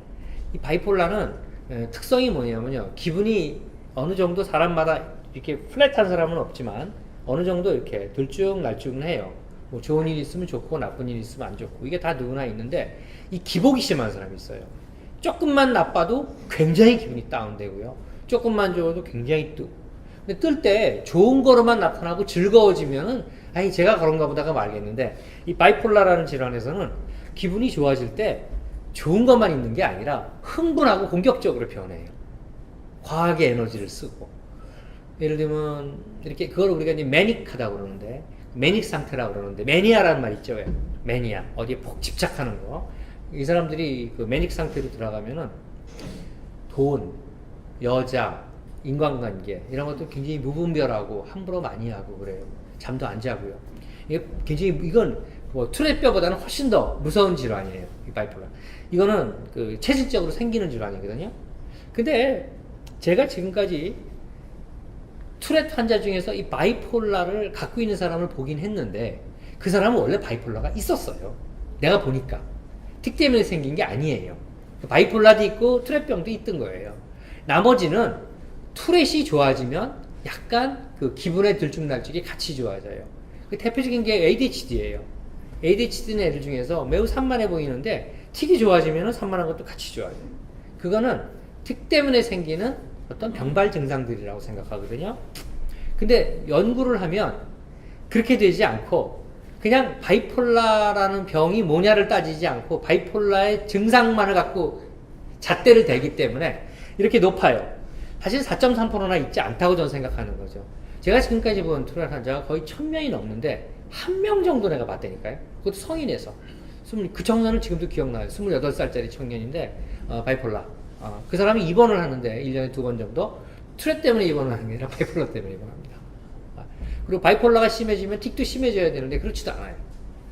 이 바이폴라는 특성이 뭐냐면요, 기분이 어느 정도 사람마다 이렇게 플랫한 사람은 없지만 어느 정도 이렇게 들쭉날쭉은 해요. 뭐 좋은 일 있으면 좋고 나쁜 일 있으면 안 좋고, 이게 다 누구나 있는데, 이 기복이 심한 사람이 있어요. 조금만 나빠도 굉장히 기분이 다운되고요, 조금만 좋아도 굉장히 뜨고. 근데 뜰 때 좋은 거로만 나타나고 즐거워지면은 아니 제가 그런가 보다가 말겠는데, 이 바이폴라라는 질환에서는 기분이 좋아질 때 좋은 것만 있는 게 아니라 흥분하고 공격적으로 변해요. 과하게 에너지를 쓰고. 예를 들면 이렇게 그걸 우리가 이제 매닉하다고 그러는데, 매닉 상태라고 그러는데, 매니아라는 말 있죠. 매니아. 어디에 폭 집착하는 거. 이 사람들이 그 매닉 상태로 들어가면은 돈, 여자, 인간관계 이런 것도 굉장히 무분별하고 함부로 많이 하고 그래요. 잠도 안 자고요. 이게 굉장히, 이건 뭐 투렛뼈보다는 훨씬 더 무서운 질환이에요. 이 바이폴라. 이거는 그 체질적으로 생기는 질환이거든요. 근데 제가 지금까지 투렛 환자 중에서 이 바이폴라를 갖고 있는 사람을 보긴 했는데, 그 사람은 원래 바이폴라가 있었어요. 내가 보니까. 틱 때문에 생긴 게 아니에요. 바이폴라도 있고 투렛병도 있던 거예요. 나머지는 투렛이 좋아지면 약간 그 기분의 들쭉날쭉이 같이 좋아져요. 그 대표적인 게 ADHD예요. ADHD는 애들 중에서 매우 산만해 보이는데 틱이 좋아지면 산만한 것도 같이 좋아져요. 그거는 틱 때문에 생기는 어떤 병발 증상들이라고 생각하거든요. 근데 연구를 하면 그렇게 되지 않고 그냥 바이폴라라는 병이 뭐냐를 따지지 않고 바이폴라의 증상만을 갖고 잣대를 대기 때문에 이렇게 높아요. 사실 4.3%나 있지 않다고 저는 생각하는 거죠. 제가 지금까지 본 투란 환자가 거의 1000명이 넘는데 1명 정도 내가 봤다니까요. 그것도 성인에서. 그 청년은 지금도 기억나요. 28살짜리 청년인데 바이폴라. 그 사람이 입원을 하는데 1년에 2번 정도 투렛 때문에 입원을 하는 게 아니라 바이폴라 때문에 입원합니다. 그리고 바이폴라가 심해지면 틱도 심해져야 되는데 그렇지도 않아요.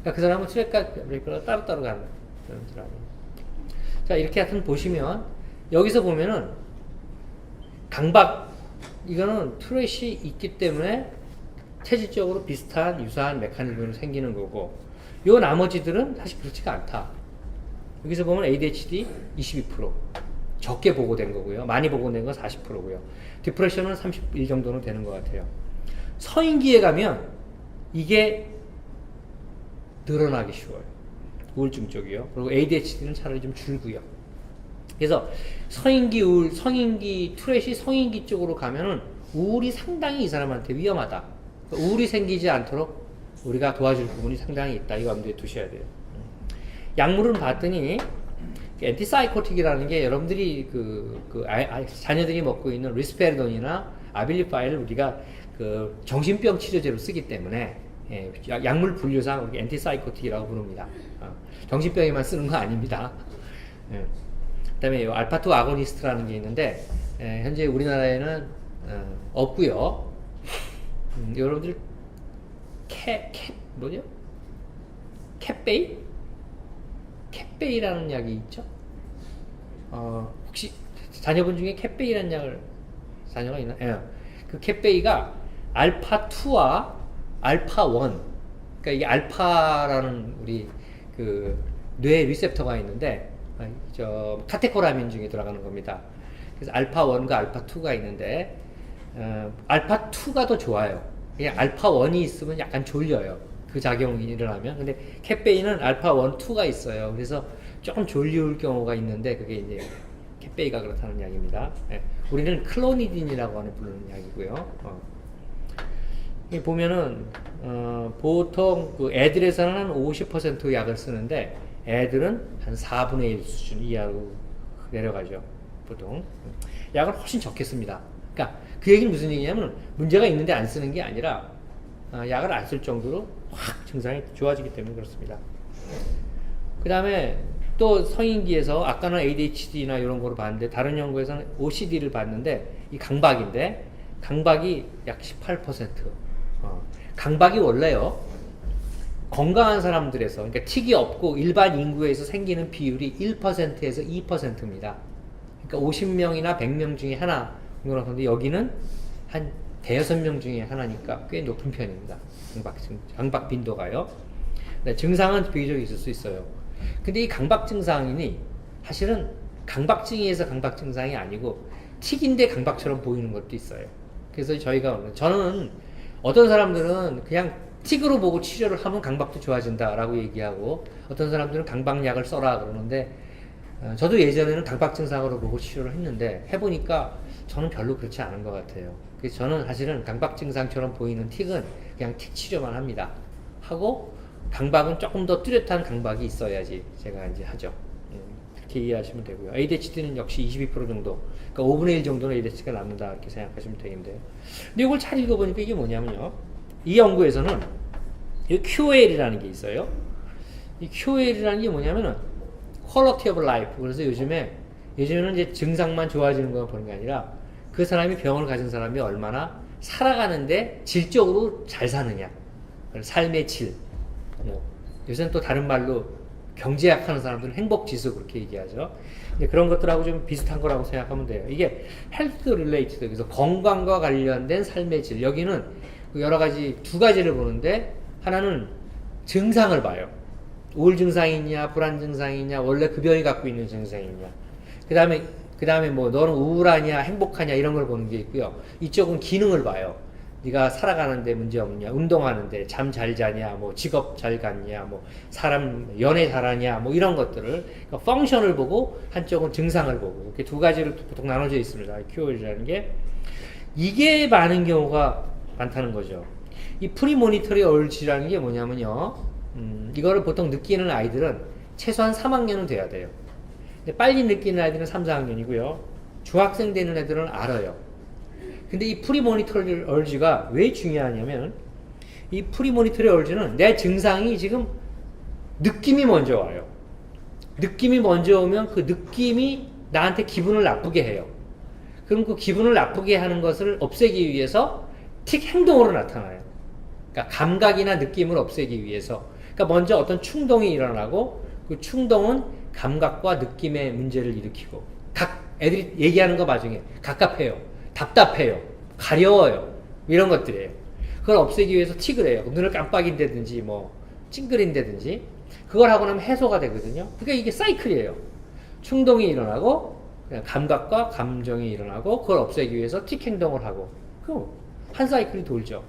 그러니까 그 사람은 투렛과 바이폴라가 따로따로 가는 그런 질환이에요. 자, 이렇게 하여튼 보시면 여기서 보면은 강박 이거는 투렛이 있기 때문에 체질적으로 비슷한 유사한 메커니즘으로 생기는 거고 요 나머지들은 사실 그렇지가 않다. 여기서 보면 ADHD 22% 적게 보고된 거고요. 많이 보고된 건 40%고요. 디프레션은 31 정도는 되는 것 같아요. 성인기에 가면 이게 늘어나기 쉬워요. 우울증 쪽이요. 그리고 ADHD는 차라리 좀 줄고요. 그래서 성인기 우울, 성인기 투렛이 성인기 쪽으로 가면은 우울이 상당히 이 사람한테 위험하다. 우울이 생기지 않도록 우리가 도와줄 부분이 상당히 있다. 이거 염두에 두셔야 돼요. 약물은 봤더니 엔티사이코틱이라는 게 여러분들이 자녀들이 먹고 있는 리스페르돈이나 아빌리파이를 우리가 그 정신병 치료제로 쓰기 때문에 약물 분류상 우리 엔티사이코틱이라고 부릅니다. 정신병에만 쓰는 거 아닙니다. 그다음에 알파2 아고니스트라는 게 있는데 현재 우리나라에는 없고요. 여러분들 뭐죠? 캣베이라는 약이 있죠? 혹시 자녀분 중에 캣베이라는 약을 자녀가 있나? 그 캣베이가 알파2와 알파1 그러니까 이 알파라는 우리 그 뇌 리셉터가 있는데 카테코라민 중에 들어가는 겁니다. 그래서 알파1과 알파2가 있는데 알파2가 더 좋아요. 그냥 알파1이 있으면 약간 졸려요. 그 작용이 일어나면. 근데 캣베이는 알파1, 2가 있어요. 그래서 조금 졸릴 경우가 있는데 그게 이제 캣베이가 그렇다는 약입니다. 우리는 클로니딘이라고 하는 부르는 약이고요. 보면은 보통 그 애들에서는 한 50% 약을 쓰는데 애들은 한 4분의 1 수준 이하로 내려가죠. 보통 약을 훨씬 적게 씁니다. 그러니까 그 얘기는 무슨 얘기냐면 문제가 있는데 안 쓰는 게 아니라 약을 안 쓸 정도로 확 증상이 좋아지기 때문에 그렇습니다. 그 다음에 또 성인기에서 아까는 ADHD나 이런 거로 봤는데 다른 연구에서는 OCD를 봤는데 이 강박인데 강박이 약 18%. 강박이 원래요. 건강한 사람들에서 그러니까 틱이 없고 일반 인구에서 생기는 비율이 1%에서 2%입니다. 그러니까 50명이나 100명 중에 하나 그런데 여기는 한 대여섯 명 중에 하나니까 꽤 높은 편입니다. 강박 빈도가요. 증상은 비교적 있을 수 있어요. 근데 이 강박 증상이니 사실은 강박증에서 강박 증상이 아니고 틱인데 강박처럼 보이는 것도 있어요. 그래서 저는 어떤 사람들은 그냥 틱으로 보고 치료를 하면 강박도 좋아진다라고 얘기하고 어떤 사람들은 강박약을 써라 그러는데 저도 예전에는 강박 증상으로 보고 치료를 했는데 해보니까 저는 별로 그렇지 않은 것 같아요. 그래서 저는 사실은 강박 증상처럼 보이는 틱은 그냥 틱 치료만 합니다. 하고 강박은 조금 더 뚜렷한 강박이 있어야지 제가 이제 하죠. 그렇게 이해하시면 되고요. ADHD는 역시 22% 정도, 그러니까 5분의 1 정도는 ADHD가 남는다 이렇게 생각하시면 되겠는데요. 근데 이걸 잘 읽어보니까 이게 뭐냐면요. 이 연구에서는 이 QOL이라는 게 있어요. 이 QOL이라는 게 뭐냐면은 Quality of Life. 그래서 요즘에는 이제 증상만 좋아지는 거 보는 게 아니라 그 사람이 병을 가진 사람이 얼마나 살아가는데 질적으로 잘 사느냐. 삶의 질. 요새는 또 다른 말로 경제학 하는 사람들은 행복지수 그렇게 얘기하죠. 그런 것들하고 좀 비슷한 거라고 생각하면 돼요. 이게 health related, 그래서 건강과 관련된 삶의 질. 여기는 여러 가지, 두 가지를 보는데, 하나는 증상을 봐요. 우울 증상이 있냐, 불안 증상이 있냐, 원래 그 병이 갖고 있는 증상이 있냐. 그 다음에 그 다음에 뭐 너는 우울하냐 행복하냐 이런 걸 보는 게 있고요. 이쪽은 기능을 봐요. 네가 살아가는데 문제 없냐, 운동하는데 잠 잘 자냐, 뭐 직업 잘 갔냐, 뭐 사람 연애 잘하냐, 뭐 이런 것들을 그러니까 펑션을 보고 한쪽은 증상을 보고 이렇게 두 가지로 보통 나눠져 있습니다. QOL이라는 게 이게 많은 경우가 많다는 거죠. 이 프리모니터리 얼지라는 게 뭐냐면요. 이거를 보통 느끼는 아이들은 최소한 3학년은 돼야 돼요. 근데 빨리 느끼는 아이들은 3, 4학년이고요. 중학생 되는 애들은 알아요. 근데 이 프리모니터리 얼지가 왜 중요하냐면 이 프리모니터리 얼지는 내 증상이 지금 느낌이 먼저 와요. 느낌이 먼저 오면 그 느낌이 나한테 기분을 나쁘게 해요. 그럼 그 기분을 나쁘게 하는 것을 없애기 위해서 틱 행동으로 나타나요. 그러니까 감각이나 느낌을 없애기 위해서. 그러니까 먼저 어떤 충동이 일어나고 그 충동은 감각과 느낌의 문제를 일으키고 각 애들이 얘기하는 거 나중에 갑갑해요. 답답해요. 가려워요. 이런 것들이에요. 그걸 없애기 위해서 틱을 해요. 눈을 깜빡인다든지 뭐 찡그린다든지 그걸 하고 나면 해소가 되거든요. 그러니까 이게 사이클이에요. 충동이 일어나고 감각과 감정이 일어나고 그걸 없애기 위해서 틱 행동을 하고 한 사이클이 돌죠.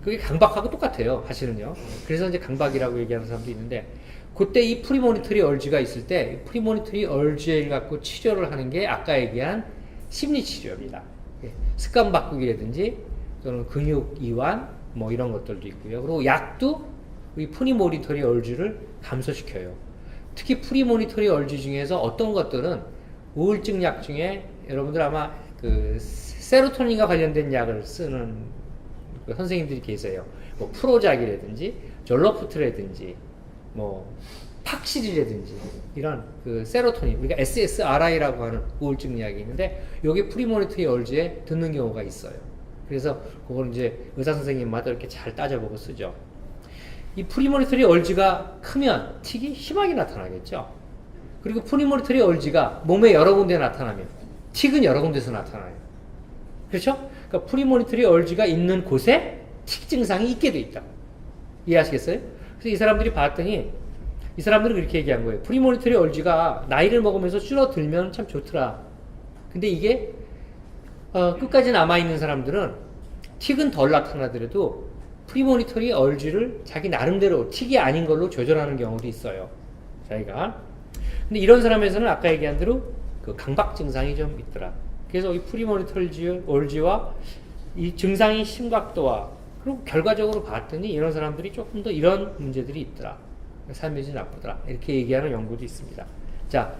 그게 강박하고 똑같아요. 사실은요. 그래서 이제 강박이라고 얘기하는 사람도 있는데 그때 이 프리모니터리 얼지가 있을 때 프리모니터리 얼지를 갖고 치료를 하는 게 아까 얘기한 심리치료입니다. 습관 바꾸기라든지 또는 근육 이완 뭐 이런 것들도 있고요. 그리고 약도 이 프리모니터리 얼지를 감소시켜요. 특히 프리모니터리 얼지 중에서 어떤 것들은 우울증 약 중에 여러분들 아마 그 세로토닌과 관련된 약을 쓰는 그 선생님들이 계세요. 뭐 프로작이라든지 졸로푸트라든지 뭐 팍실이라든지 이런 그 세로토닌 우리가 SSRI라고 하는 우울증 약이 있는데 요게 프리모니터리 얼지에 듣는 경우가 있어요. 그래서 그걸 이제 의사 선생님마다 이렇게 잘 따져보고 쓰죠. 이 프리모니터리 얼지가 크면 틱이 심하게 나타나겠죠. 그리고 프리모니터리 얼지가 몸에 여러 군데 나타나면 틱은 여러 군데서 나타나요. 그렇죠? 그러니까 프리모니터리 얼지가 있는 곳에 틱 증상이 있게 돼 있다. 이해하시겠어요? 그래서 이 사람들이 봤더니 이 사람들은 그렇게 얘기한 거예요. 프리모니터리 얼지가 나이를 먹으면서 줄어들면 참 좋더라. 근데 이게 끝까지 남아있는 사람들은 틱은 덜 나타나더라도 프리모니터리 얼지를 자기 나름대로 틱이 아닌 걸로 조절하는 경우도 있어요. 자기가. 근데 이런 사람에서는 아까 얘기한 대로 그 강박 증상이 좀 있더라. 그래서 이 프리모니터리 얼지와 이 증상의 심각도와 그리고 결과적으로 봤더니 이런 사람들이 조금 더 이런 문제들이 있더라. 삶이 나쁘더라. 이렇게 얘기하는 연구도 있습니다. 자,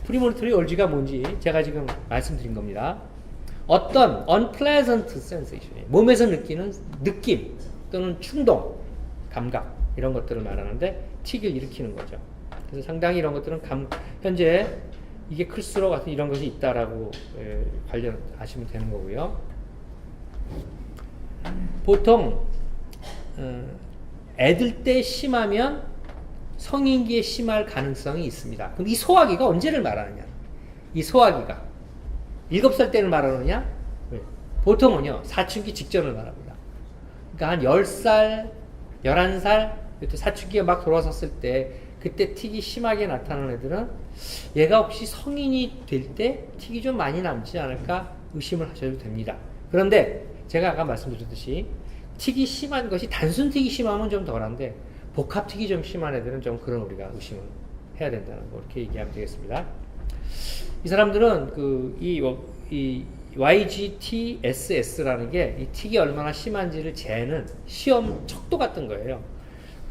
프리모니터리 얼지가 뭔지 제가 지금 말씀드린 겁니다. 어떤 unpleasant sensation, 몸에서 느끼는 느낌 또는 충동, 감각 이런 것들을 말하는데 틱을 일으키는 거죠. 그래서 상당히 이런 것들은 현재 이게 클수록 하여튼 이런 것이 있다라고 관련하시면 되는 거고요. 보통 애들 때 심하면 성인기에 심할 가능성이 있습니다. 그럼 이 소화기가 언제를 말하느냐? 이 소화기가 7살 때를 말하느냐? 보통은요 사춘기 직전을 말합니다. 그러니까 한 10살, 11살 그때 사춘기가 막 돌아섰을 때 그때 틱이 심하게 나타나는 애들은 얘가 혹시 성인이 될 때 틱이 좀 많이 남지 않을까 의심을 하셔도 됩니다. 그런데 제가 아까 말씀드렸듯이 틱이 심한 것이 단순 틱이 심하면 좀 덜한데 복합 틱이 좀 심한 애들은 좀 그런 우리가 의심을 해야 된다는 거 이렇게 얘기하면 되겠습니다. 이 사람들은 이 YGTSS라는 게 이 틱이 얼마나 심한지를 재는 시험 척도 같은 거예요.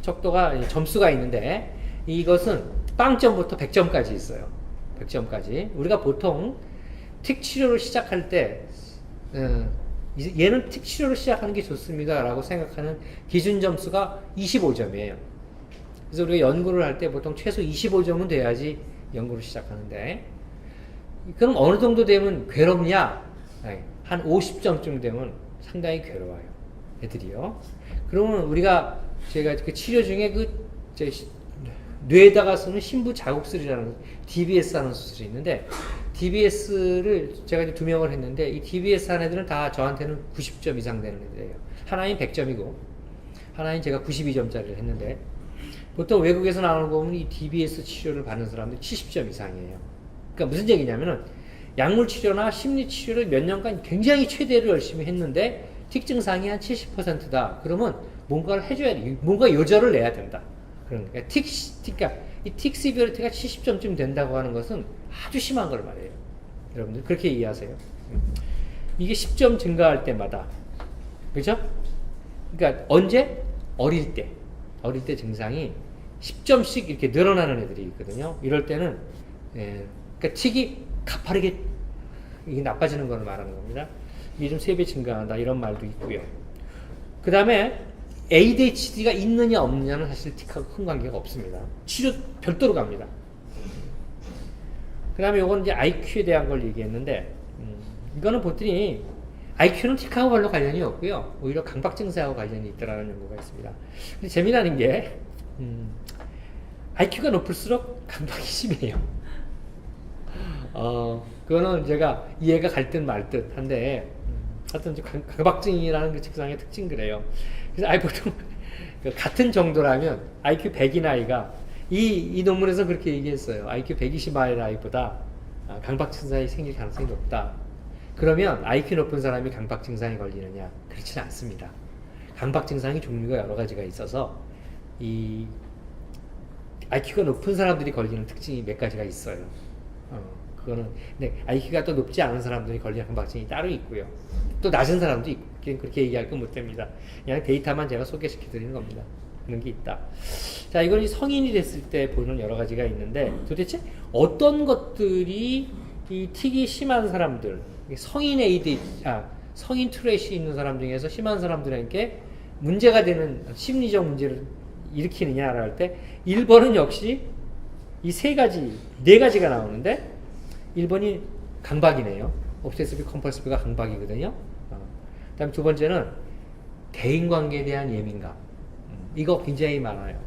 척도가 점수가 있는데 이것은 0점부터 100점까지 있어요. 100점까지. 우리가 보통 틱 치료를 시작할 때 얘는 틱 치료를 시작하는 게 좋습니다 라고 생각하는 기준 점수가 25점이에요. 그래서 우리가 연구를 할 때 보통 최소 25점은 돼야지 연구를 시작하는데 그럼 어느 정도 되면 괴롭냐? 한 50점쯤 되면 상당히 괴로워요. 애들이요. 그러면 우리가 제가 그 치료 중에 뇌에다가 쓰는 신부 자극술이라는 DBS 하는 수술이 있는데 DBS를 제가 이제 2명을 했는데 이 DBS 하는 애들은 다 저한테는 90점 이상 되는 애들이에요. 하나인 100점이고 하나인 제가 92점짜리를 했는데 보통 외국에서 나오는 거 보면 이 DBS 치료를 받는 사람들 70점 이상이에요. 그러니까 무슨 얘기냐면은 약물 치료나 심리 치료를 몇 년간 굉장히 최대로 열심히 했는데 틱 증상이 한 70%다. 그러면 뭔가를 해줘야 돼. 뭔가 요절을 내야 된다. 그러니까 그러니까 이 틱 시비어리티가 70점쯤 된다고 하는 것은 아주 심한 걸 말해요. 여러분들 그렇게 이해하세요. 이게 10점 증가할 때마다, 그죠? 그러니까 언제? 어릴 때 증상이 10점씩 이렇게 늘어나는 애들이 있거든요. 이럴 때는 그러니까 틱이 가파르게 이게 나빠지는 걸 말하는 겁니다. 이게 좀 3배 증가한다 이런 말도 있고요. 그 다음에 ADHD가 있느냐 없느냐는 사실 틱하고 큰 관계가 없습니다. 치료 별도로 갑니다. 그 다음에 이건 이제 IQ에 대한 걸 얘기했는데 이거는 보더니 IQ는 틱하고 별로 관련이 없고요. 오히려 강박 증세하고 관련이 있다라는 연구가 있습니다. 근데 재미나는 게 IQ가 높을수록 강박이 심해요. 그거는 제가 이해가 갈 듯 말 듯 한데 하여튼 강박증이라는 그 증상의 특징 그래요. 그래서 보통 같은 정도라면 IQ 100인 아이가 이 논문에서 그렇게 얘기했어요. IQ 120 아이보다 강박 증상이 생길 가능성이 높다. 그러면 IQ 높은 사람이 강박 증상에 걸리느냐? 그렇지는 않습니다. 강박 증상이 종류가 여러 가지가 있어서 이 IQ가 높은 사람들이 걸리는 특징이 몇 가지가 있어요. 그거는 근데 IQ가 또 높지 않은 사람들이 걸리는 강박증이 따로 있고요. 또 낮은 사람도 있고 그렇게 얘기할 건 못 됩니다. 그냥 데이터만 제가 소개시켜 드리는 겁니다. 그런 게 있다. 자, 이건 성인이 됐을 때 보는 여러 가지가 있는데 도대체 어떤 것들이 이 틱이 심한 사람들, 성인 성인 트래시 있는 사람 중에서 심한 사람들에게 문제가 되는 심리적 문제를 일으키느냐를 할 때 1번은 역시 이 4가지가 나오는데 1번이 강박이네요. 옵세시브 컴펄시브가 강박이거든요. 그 다음 2번째는 대인관계에 대한 예민감. 이거 굉장히 많아요.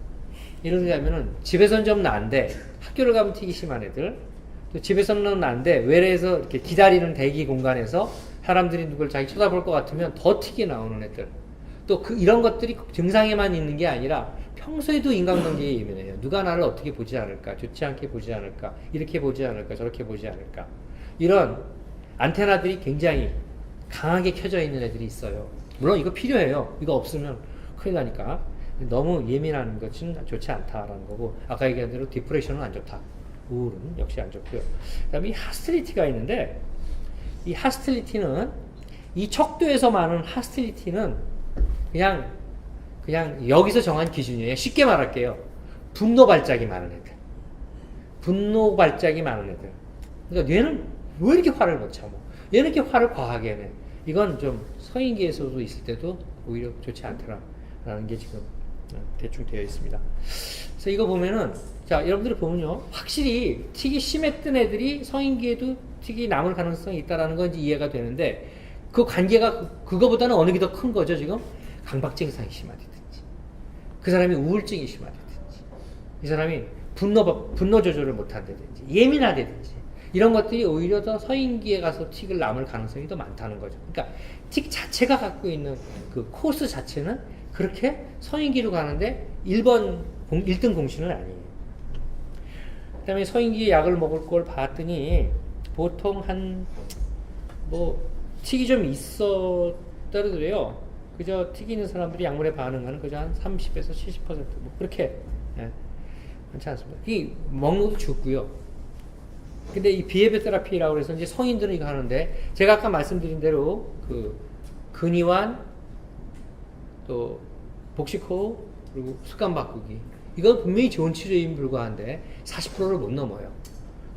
예를 들자면은 집에서는 좀 나은데 학교를 가면 틱이 심한 애들, 또 집에서는 나은데 외래에서 이렇게 기다리는 대기 공간에서 사람들이 누굴 자기 쳐다볼 것 같으면 더 틱이 나오는 애들. 또 이런 것들이 증상에만 있는 게 아니라 평소에도 인간관계에 예민해요. 누가 나를 어떻게 보지 않을까, 좋지 않게 보지 않을까, 이렇게 보지 않을까, 저렇게 보지 않을까. 이런 안테나들이 굉장히 강하게 켜져 있는 애들이 있어요. 물론 이거 필요해요. 이거 없으면 큰일 나니까. 너무 예민한 것은 좋지 않다라는 거고, 아까 얘기한 대로 디프레션은 안 좋다. 우울은 역시 안 좋고요. 그 다음에 이 하스틸리티가 있는데, 이 하스틸리티는, 이 척도에서 많은 하스틸리티는 그냥 여기서 정한 기준이에요. 쉽게 말할게요. 분노 발작이 많은 애들. 분노 발작이 많은 애들. 그러니까 얘는 왜 이렇게 화를 못 참어? 얘는 이렇게 화를 과하게 내. 이건 좀 성인기에서도 있을 때도 오히려 좋지 않더라라는 게 지금 대충 되어 있습니다. 그래서 이거 보면은, 자, 여러분들이 보면요. 확실히 틱이 심했던 애들이 성인기에도 틱이 남을 가능성이 있다라는 건 이제 이해가 되는데, 그 관계가 그거보다는 어느 게 더 큰 거죠, 지금? 강박 증상이 심하다든지, 그 사람이 우울증이 심하다든지, 이 사람이 분노 조절을 못한다든지, 예민하다든지, 이런 것들이 오히려 더 서인기에 가서 틱을 남을 가능성이 더 많다는 거죠. 그러니까 틱 자체가 갖고 있는 그 코스 자체는 그렇게 서인기로 가는데 1등 공신은 아니에요. 그 다음에 서인기에 약을 먹을 걸 봤더니 보통 틱이 좀 있었다고 그래요. 그저 틱이 있는 사람들이 약물에 반응하는 그저 한 30에서 70% 그렇게 그렇지 않습니다. 이 먹는 것도 죽고요. 근데 이 비헤비어 테라피라고 해서 이제 성인들은 이거 하는데, 제가 아까 말씀드린 대로 그 근위완, 또 복식호흡, 그리고 습관 바꾸기, 이건 분명히 좋은 치료에 불과한데 40%를 못 넘어요.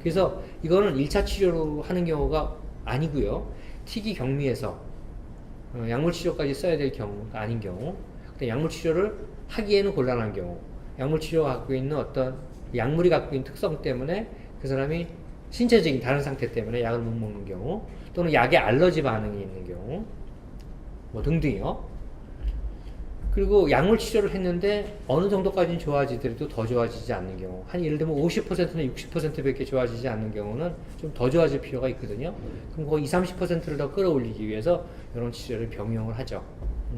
그래서 이거는 1차 치료로 하는 경우가 아니고요. 틱이 경미해서 약물 치료까지 써야 될 경우가 아닌 경우, 약물 치료를 하기에는 곤란한 경우, 약물 치료가 갖고 있는 어떤 약물이 갖고 있는 특성 때문에 그 사람이 신체적인 다른 상태 때문에 약을 못 먹는 경우, 또는 약에 알러지 반응이 있는 경우, 등등이요. 그리고 약물 치료를 했는데 어느 정도까지는 좋아지더라도 더 좋아지지 않는 경우, 한 예를 들면 50%나 60%밖에 좋아지지 않는 경우는 좀 더 좋아질 필요가 있거든요. 그럼 그 20, 30%를 더 끌어올리기 위해서 이런 치료를 병용을 하죠.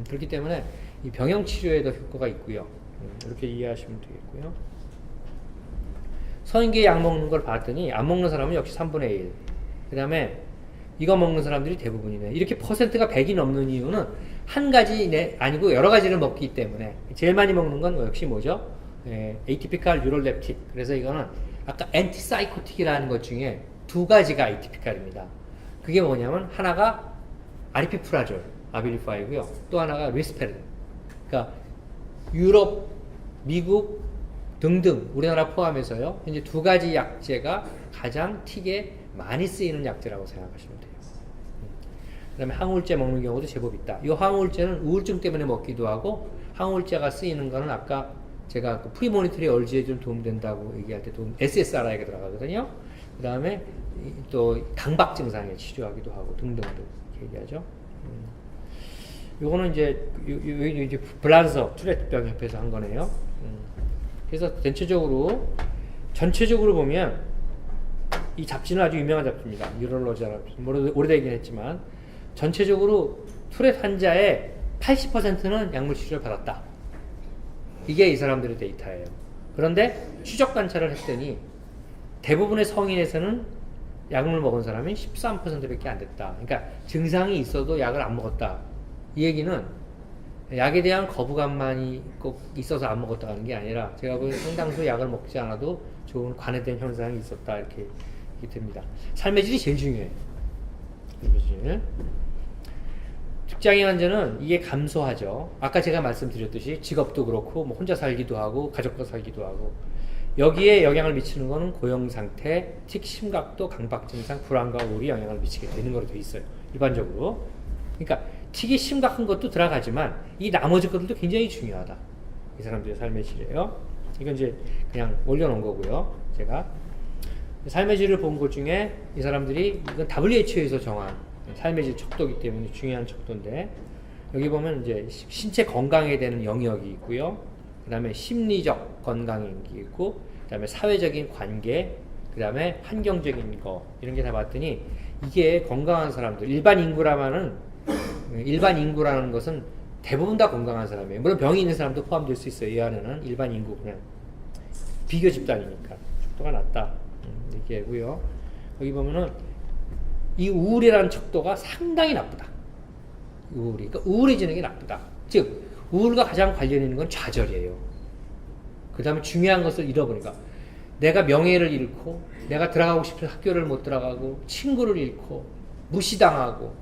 그렇기 때문에 이 병용 치료에도 효과가 있고요. 이렇게 이해하시면 되겠고요. 성인기에 약 먹는 걸 봤더니 안 먹는 사람은 역시 3분의 1. 그 다음에 이거 먹는 사람들이 대부분이네. 이렇게 퍼센트가 100이 넘는 이유는 한 가지 아니고 여러 가지를 먹기 때문에 제일 많이 먹는 건 역시 뭐죠? 에이티피칼 유럴렙틱. 그래서 이거는 아까 엔티사이코틱이라는 것 중에 두 가지가 에이티피칼입니다. 그게 뭐냐면 하나가 아리피프라졸, 아빌리파이고요. 또 하나가 리스페르. 그러니까 유럽, 미국 등등 우리나라 포함해서요. 이제 두 가지 약제가 가장 틱에 많이 쓰이는 약제라고 생각하시면 돼요. 그 다음에 항우울제 먹는 경우도 제법 있다. 이 항우울제는 우울증 때문에 먹기도 하고 항우울제가 쓰이는 거는 아까 제가 그 프리모니터리 얼지에 좀 도움된다고 얘기할 때 SSRI가 들어가거든요. 그 다음에 또 강박 증상에 치료하기도 하고 등등등 이렇게 얘기하죠. 요거는 이제 블란서 투렛병 협회에서 한 거네요. 그래서 전체적으로 보면 이 잡지는 아주 유명한 잡지입니다. 뉴럴로지라는 오래되긴 했지만 전체적으로 투렛 환자의 80%는 약물 치료를 받았다. 이게 이 사람들의 데이터예요. 그런데 추적 관찰을 했더니 대부분의 성인에서는 약물 먹은 사람이 13%밖에 안 됐다. 그러니까 증상이 있어도 약을 안 먹었다. 이 얘기는 약에 대한 거부감만이 꼭 있어서 안 먹었다는 게 아니라 제가 보기엔 상당수 약을 먹지 않아도 좋은 관해된 현상이 있었다. 이렇게 됩니다. 삶의 질이 제일 중요해요. 삶의 질. 직장인 환자는 이게 감소하죠. 아까 제가 말씀드렸듯이 직업도 그렇고 뭐 혼자 살기도 하고 가족과 살기도 하고 여기에 영향을 미치는 거는 고용 상태, 틱 심각도, 강박 증상, 불안과 우울이 영향을 미치게 되는 거로 돼 있어요. 일반적으로. 그러니까 틱이 심각한 것도 들어가지만 이 나머지 것들도 굉장히 중요하다. 이 사람들의 삶의 질이에요. 이건 이제 그냥 올려놓은 거고요. 제가 삶의 질을 본 것 중에 이 사람들이 이건 WHO에서 정한 삶의 질 척도이기 때문에 중요한 척도인데 여기 보면 이제 신체 건강에 대한 영역이 있고요. 그 다음에 심리적 건강이 있고 그 다음에 사회적인 관계 그 다음에 환경적인 거 이런 게 다 봤더니 이게 건강한 사람들 일반 인구라는 것은 대부분 다 건강한 사람이에요. 물론 병이 있는 사람도 포함될 수 있어요. 이 안에는 일반 인구 그냥 비교 집단이니까 척도가 낮다. 이렇게 하고요. 여기 보면은 이 우울이라는 척도가 상당히 나쁘다. 그러니까 우울해지는 게 나쁘다. 즉 우울과 가장 관련 있는 건 좌절이에요. 그 다음에 중요한 것을 잃어버리니까 내가 명예를 잃고 내가 들어가고 싶은 학교를 못 들어가고 친구를 잃고 무시당하고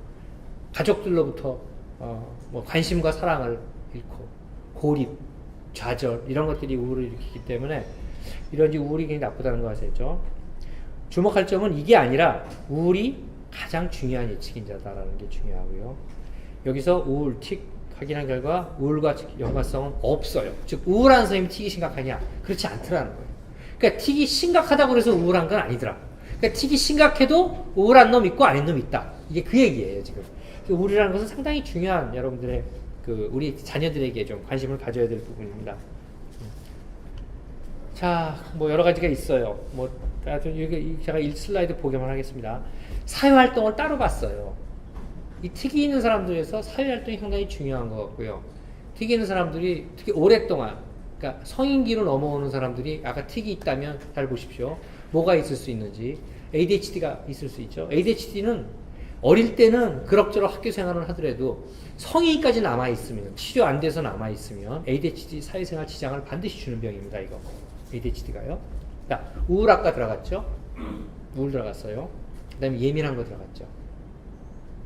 가족들로부터 뭐 관심과 사랑을 잃고 고립, 좌절 이런 것들이 우울을 일으키기 때문에 이런 우울이 굉장히 나쁘다는 거 아시죠? 주목할 점은 이게 아니라 우울이 가장 중요한 예측인자다라는 게 중요하고요. 여기서 우울, 틱 확인한 결과 우울과 연관성은 없어요. 즉 우울한 사람이 틱이 심각하냐? 그렇지 않더라는 거예요. 그러니까 틱이 심각하다고 해서 우울한 건 아니더라. 그러니까 틱이 심각해도 우울한 놈 있고 아닌 놈 있다. 이게 그 얘기예요 지금. 우울이라는 것은 상당히 중요한 여러분들의 우리 자녀들에게 좀 관심을 가져야 될 부분입니다. 자, 뭐 여러 가지가 있어요. 뭐 제가 1슬라이드 보기만 하겠습니다. 사회활동을 따로 봤어요. 이 틱이 있는 사람들에서 사회활동이 상당히 중요한 것 같고요. 틱이 있는 사람들이 특히 오랫동안, 그러니까 성인기로 넘어오는 사람들이 아까 틱이 있다면 잘 보십시오. 뭐가 있을 수 있는지. ADHD가 있을 수 있죠. ADHD는 어릴 때는 그럭저럭 학교 생활을 하더라도 성인까지 남아있으면, 치료 안 돼서 남아있으면 ADHD 사회생활 지장을 반드시 주는 병입니다. 이거 ADHD가요. 자, 우울 아까 들어갔죠? 우울 들어갔어요. 그 다음에 예민한 거 들어갔죠.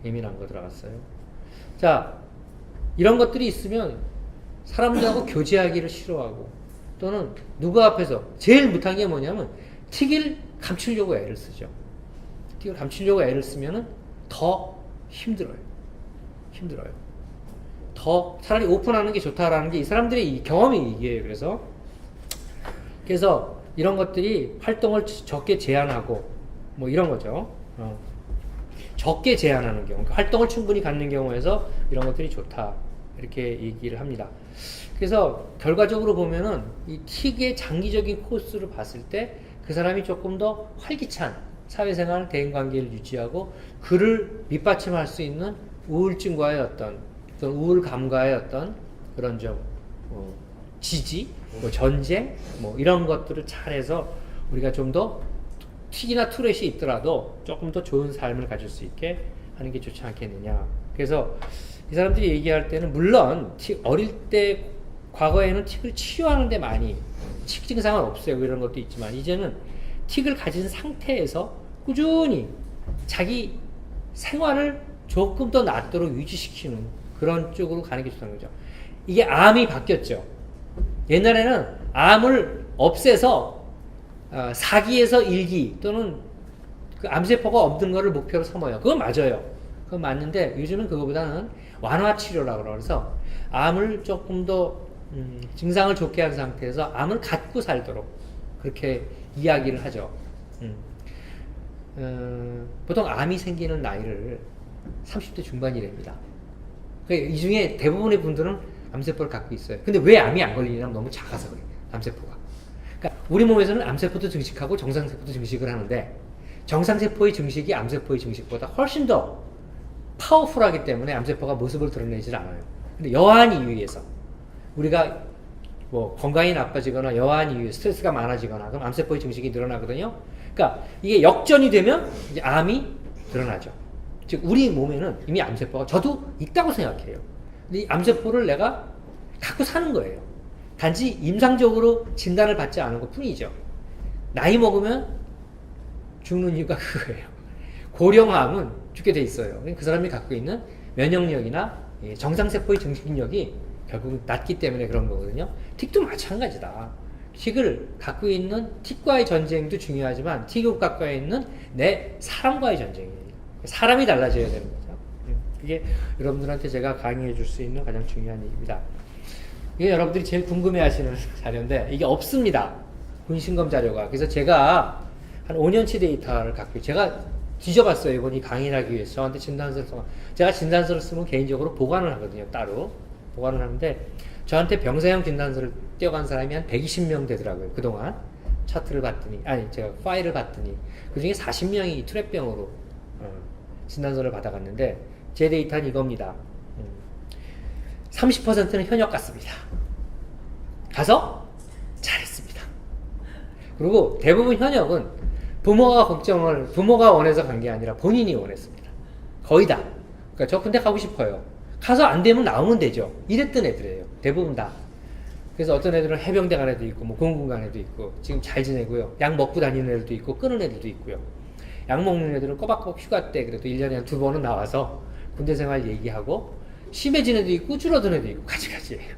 예민한 거 들어갔어요. 자, 이런 것들이 있으면 사람들하고 교제하기를 싫어하고 또는 누구 앞에서 제일 못한 게 뭐냐면 틱을 감추려고 애를 쓰죠. 틱을 감추려고 애를 쓰면은 더 힘들어요. 더 차라리 오픈하는 게 좋다라는 게 이 사람들의 이 경험이 이게요. 그래서 이런 것들이 활동을 적게 제한하고 뭐 이런 거죠. 적게 제한하는 경우, 그러니까 활동을 충분히 갖는 경우에서 이런 것들이 좋다 이렇게 얘기를 합니다. 그래서 결과적으로 보면은 이 틱의 장기적인 코스를 봤을 때 그 사람이 조금 더 활기찬 사회생활, 대인관계를 유지하고 그를 밑받침할 수 있는 우울증과의 어떤 우울감과의 어떤 그런 좀 지지, 뭐 전쟁, 뭐 이런 것들을 잘해서 우리가 좀 더 틱이나 투렛이 있더라도 조금 더 좋은 삶을 가질 수 있게 하는 게 좋지 않겠느냐. 그래서 이 사람들이 얘기할 때는 물론 어릴 때 과거에는 틱을 치료하는데 많이 틱 증상을 없애고 이런 것도 있지만 이제는 틱을 가진 상태에서 꾸준히 자기 생활을 조금 더 낫도록 유지시키는 그런 쪽으로 가는 게 좋다는 거죠. 이게 암이 바뀌었죠. 옛날에는 암을 없애서 사기에서 일기 또는 그 암세포가 없는 거를 목표로 삼아요. 그건 맞아요. 그건 맞는데 요즘은 그거보다는 완화 치료라고 그래서 암을 조금 더 증상을 좋게 한 상태에서 암을 갖고 살도록 그렇게 이야기를 하죠. 보통 암이 생기는 나이를 30대 중반이랍니다. 이 중에 대부분의 분들은 암세포를 갖고 있어요. 근데 왜 암이 안 걸리냐면 너무 작아서 그래요. 암세포가. 그러니까 우리 몸에서는 암세포도 증식하고 정상세포도 증식을 하는데 정상세포의 증식이 암세포의 증식보다 훨씬 더 파워풀하기 때문에 암세포가 모습을 드러내질 않아요. 근데 여한 이유에서 우리가 뭐 건강이 나빠지거나 여한 이유에 스트레스가 많아지거나 그럼 암세포의 증식이 늘어나거든요. 그러니까 이게 역전이 되면 이제 암이 드러나죠. 즉 우리 몸에는 이미 암세포가 저도 있다고 생각해요. 근데 이 암세포를 내가 갖고 사는 거예요. 단지 임상적으로 진단을 받지 않은 것 뿐이죠. 나이 먹으면 죽는 이유가 그거예요. 고령암은 죽게 돼 있어요. 그 사람이 갖고 있는 면역력이나 정상세포의 증식력이 결국 낮기 때문에 그런 거거든요. 틱도 마찬가지다. 틱을 갖고 있는 틱과의 전쟁도 중요하지만 틱을 갖고 있는 내 사람과의 전쟁이에요. 사람이 달라져야 되는 거죠. 그게 여러분들한테 제가 강의해 줄 수 있는 가장 중요한 얘기입니다. 이게 여러분들이 제일 궁금해 하시는 자료인데 이게 없습니다. 군신검 자료가. 그래서 제가 한 5년치 데이터를 갖고 제가 뒤져봤어요. 이번이 강의를 하기 위해서 저한테 진단서를 쓰면 제가 진단서를 쓰면 개인적으로 보관을 하거든요. 따로 보관을 하는데 저한테 병사형 진단서를 떼어간 사람이 한 120명 되더라고요. 그동안 차트를 봤더니 제가 파일을 봤더니 그 중에 40명이 트랩병으로 진단서를 받아갔는데 제 데이터는 이겁니다. 30%는 현역 같습니다. 가서 잘했습니다. 그리고 대부분 현역은 부모가 원해서 간 게 아니라 본인이 원했습니다. 거의 다. 그러니까 저 군대 가고 싶어요. 가서 안 되면 나오면 되죠. 이랬던 애들이에요. 대부분 다. 그래서 어떤 애들은 해병대 간 애도 있고, 공군 간 애도 있고, 지금 잘 지내고요. 약 먹고 다니는 애들도 있고, 끊은 애들도 있고요. 약 먹는 애들은 꼬박꼬박 휴가 때 그래도 1년에 한 2번은 나와서 군대 생활 얘기하고, 심해진 애도 있고, 줄어든 애도 있고, 가지가지예요.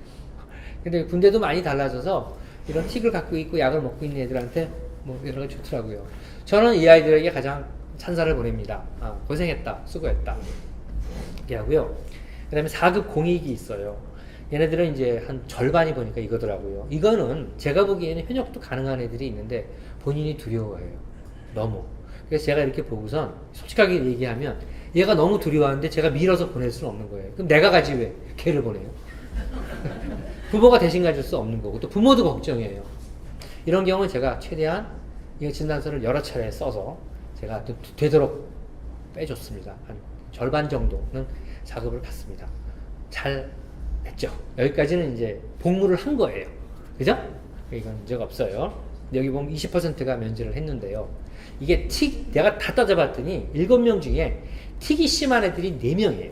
근데 군대도 많이 달라져서 이런 틱을 갖고 있고, 약을 먹고 있는 애들한테 뭐 여러 가지 좋더라고요. 저는 이 아이들에게 가장 찬사를 보냅니다. 고생했다, 수고했다. 이렇게 하고요. 그 다음에 4급 공익이 있어요. 얘네들은 이제 한 절반이 보니까 이거더라고요. 이거는 제가 보기에는 현역도 가능한 애들이 있는데 본인이 두려워해요. 너무. 그래서 제가 이렇게 보고선 솔직하게 얘기하면 얘가 너무 두려워하는데 제가 밀어서 보낼 수는 없는 거예요. 그럼 내가 가지 왜 걔를 보내요? 부모가 대신 가줄 수 없는 거고 또 부모도 걱정이에요. 이런 경우는 제가 최대한 이 진단서를 여러 차례 써서 제가 되도록 빼줬습니다. 한 절반 정도는 작업을 받습니다. 잘 했죠. 여기까지는 이제 복무를 한 거예요. 그죠? 이건 문제가 없어요. 여기 보면 20%가 면제를 했는데요. 이게 내가 다 따져봤더니 7명 중에 틱이 심한 애들이 4명이에요.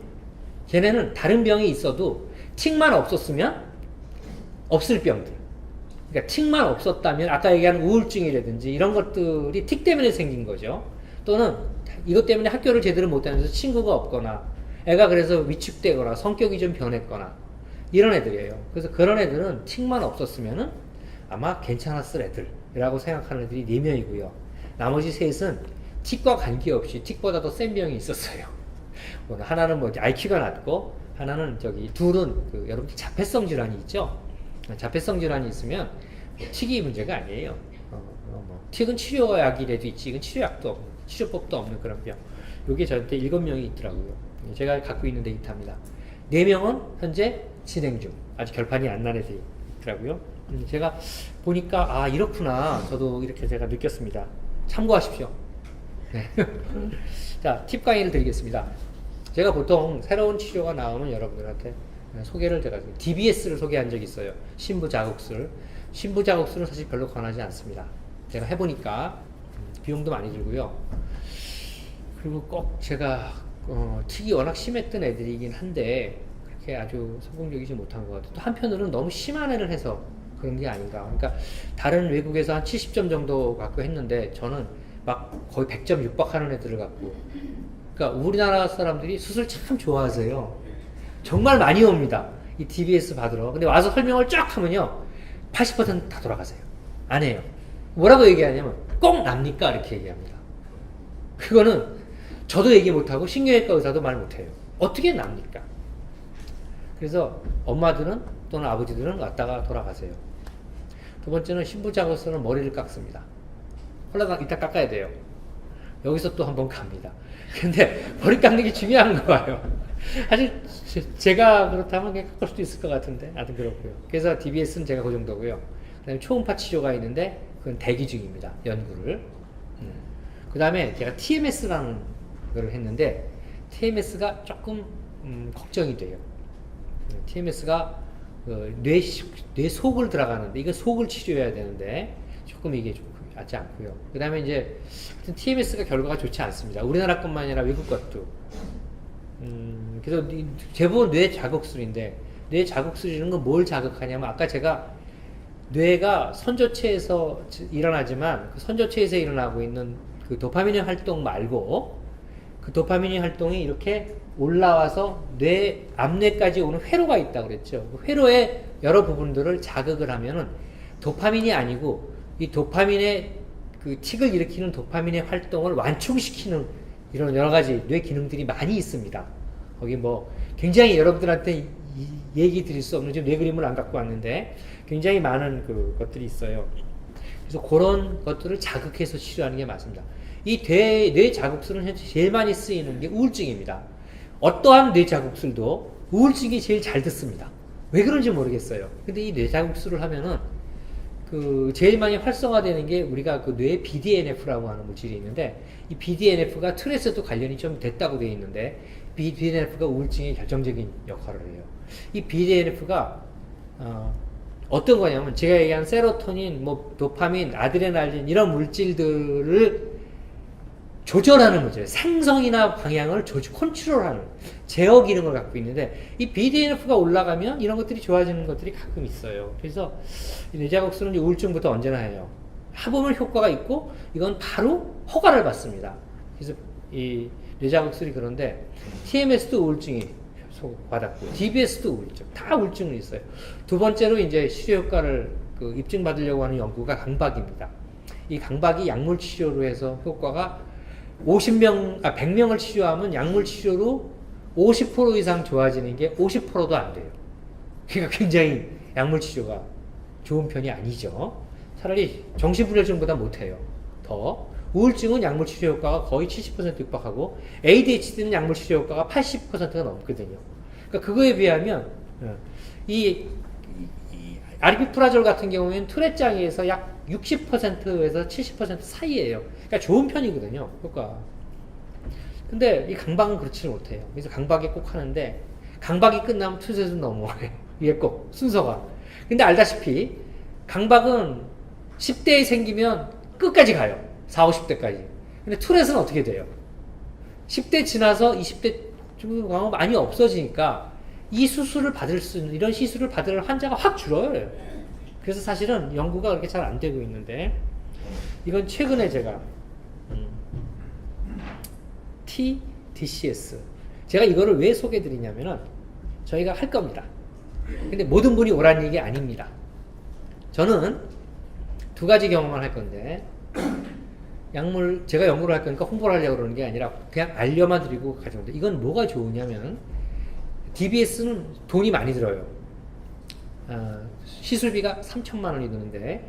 걔네는 다른 병이 있어도 틱만 없었으면 없을 병들. 그러니까 틱만 없었다면 아까 얘기한 우울증이라든지 이런 것들이 틱 때문에 생긴 거죠. 또는 이것 때문에 학교를 제대로 못다녀서 친구가 없거나 애가 그래서 위축되거나 성격이 좀 변했거나 이런 애들이에요. 그래서 그런 애들은 틱만 없었으면은 아마 괜찮았을 애들이라고 생각하는 애들이 4명이고요. 나머지 셋은 틱과 관계없이 틱보다 더 센 병이 있었어요. 하나는 뭐 IQ가 낮고 하나는 둘은 여러분 자폐성 질환이 있죠. 자폐성 질환이 있으면 틱이 문제가 아니에요. 틱은 치료약이라도 있지 이건 치료약도 없고 치료법도 없는 그런 병. 이게 저한테 7명이 있더라고요. 제가 갖고 있는 데이터입니다. 4명은 현재 진행 중. 아직 결판이 안 난 애들이 있더라고요. 제가 보니까 이렇구나. 저도 이렇게 제가 느꼈습니다. 참고하십시오. 네. 자, 팁 강의를 드리겠습니다. 제가 보통 새로운 치료가 나오면 여러분들한테 소개를 제가 DBS를 소개한 적이 있어요. 신부자극술. 신부자극술은 사실 별로 권하지 않습니다. 내가 해보니까 비용도 많이 들고요. 그리고 꼭 제가 틱이 워낙 심했던 애들이긴 한데 그렇게 아주 성공적이지 못한 것 같아요. 또 한편으로는 너무 심한 애를 해서 그런 게 아닌가. 그러니까 다른 외국에서 한 70점 정도 갖고 했는데 저는 막 거의 100점 육박하는 애들을 갖고. 그러니까 우리나라 사람들이 수술 참 좋아하세요. 정말 많이 옵니다. 이 DBS 받으러. 근데 와서 설명을 쫙 하면요, 80%다 돌아가세요. 안 해요. 뭐라고 얘기하냐면 꼭 납니까? 이렇게 얘기합니다. 그거는 저도 얘기 못하고 신경외과 의사도 말 못해요. 어떻게 납니까? 그래서 엄마들은 또는 아버지들은 왔다가 돌아가세요. 두 번째는 신부작으로서는 머리를 깎습니다. 홀라당 이따 깎아야 돼요. 여기서 또 한번 갑니다. 근데 머리 깎는 게 중요한 거 봐요. 사실 제가 그렇다면 그냥 깎을 수도 있을 것 같은데 하여튼 그렇고요. 그래서 DBS는 제가 그 정도고요. 그 다음에 초음파 치료가 있는데 그건 대기 중입니다. 연구를. 그 다음에 제가 TMS라는 걸 했는데 TMS가 조금 걱정이 돼요. TMS가 뇌 속을 들어가는데 이거 속을 치료해야 되는데 조금 이게 좀 맞지 않고요. 그 다음에 이제 TMS가 결과가 좋지 않습니다. 우리나라 것만 아니라 외국 것도. 그래서 대부분 뇌 자극술인데 뇌 자극술이라는 건 뭘 자극하냐면 아까 제가 뇌가 선조체에서 일어나지만 그 선조체에서 일어나고 있는 그 도파민의 활동 말고 그 도파민의 활동이 이렇게 올라와서 뇌 앞뇌까지 오는 회로가 있다고 그랬죠. 그 회로의 여러 부분들을 자극을 하면은 도파민이 아니고 이 도파민의 그 틱을 일으키는 도파민의 활동을 완충시키는 이런 여러 가지 뇌 기능들이 많이 있습니다. 거기 뭐 굉장히 여러분들한테 얘기 드릴 수 없는 지금 뇌 그림을 안 갖고 왔는데 굉장히 많은 그 것들이 있어요. 그래서 그런 것들을 자극해서 치료하는 게 맞습니다. 이 뇌 자극술은 현재 제일 많이 쓰이는 게 우울증입니다. 어떠한 뇌 자극술도 우울증이 제일 잘 듣습니다. 왜 그런지 모르겠어요. 근데 이 뇌 자극술을 하면은 그 제일 많이 활성화되는 게 우리가 그 뇌 BDNF라고 하는 물질이 있는데 이 BDNF가 틀에서도 관련이 좀 됐다고 되어 있는데 BDNF가 우울증에 결정적인 역할을 해요. 이 BDNF가 어떤 거냐면 제가 얘기한 세로토닌, 뭐 도파민, 아드레날린 이런 물질들을 조절하는 거죠. 생성이나 방향을 컨트롤하는 제어 기능을 갖고 있는데 이 BDNF가 올라가면 이런 것들이 좋아지는 것들이 가끔 있어요. 그래서 뇌자극술은 우울증부터 언제나 해요. 해보면 효과가 있고 이건 바로 허가를 받습니다. 그래서 이 뇌자극술이 그런데 TMS도 우울증이 받았고 DBS도 우울증, 다 우울증이 있어요. 두 번째로 이제 치료 효과를 그 입증받으려고 하는 연구가 강박입니다. 이 강박이 약물 치료로 해서 효과가 100명을 치료하면 약물 치료로 50% 이상 좋아지는 게 50%도 안 돼요. 그러니까 굉장히 약물 치료가 좋은 편이 아니죠. 차라리 정신불면증보다 못해요. 더. 우울증은 약물 치료 효과가 거의 70% 육박하고 ADHD는 약물 치료 효과가 80%가 넘거든요. 그러니까 그거에 비하면 이 아리피프라졸 같은 경우에는 투렛 장애에서 약 60%에서 70% 사이에요. 그러니까 좋은 편이거든요, 효과. 근데 이 강박은 그렇지 못해요. 그래서 강박이 꼭 하는데 강박이 끝나면 투렛은 넘어가요. 이게 꼭 순서가. 근데 알다시피 강박은 10대에 생기면 끝까지 가요. 40, 50대까지. 근데 투렛은 어떻게 돼요? 10대 지나서 20대 좀 가면 많이 없어지니까 이 수술을 받을 수 있는, 이런 시술을 받을 환자가 확 줄어요. 그래서 사실은 연구가 그렇게 잘 안 되고 있는데, 이건 최근에 제가, TDCS. 제가 이거를 왜 소개해드리냐면은, 저희가 할 겁니다. 근데 모든 분이 오라는 얘기 아닙니다. 저는 두 가지 경험을 할 건데, 제가 연구를 할 거니까 홍보를 하려고 그러는 게 아니라 그냥 알려만 드리고 가져오는데 이건 뭐가 좋으냐면 DBS는 돈이 많이 들어요. 시술비가 3천만 원이 드는데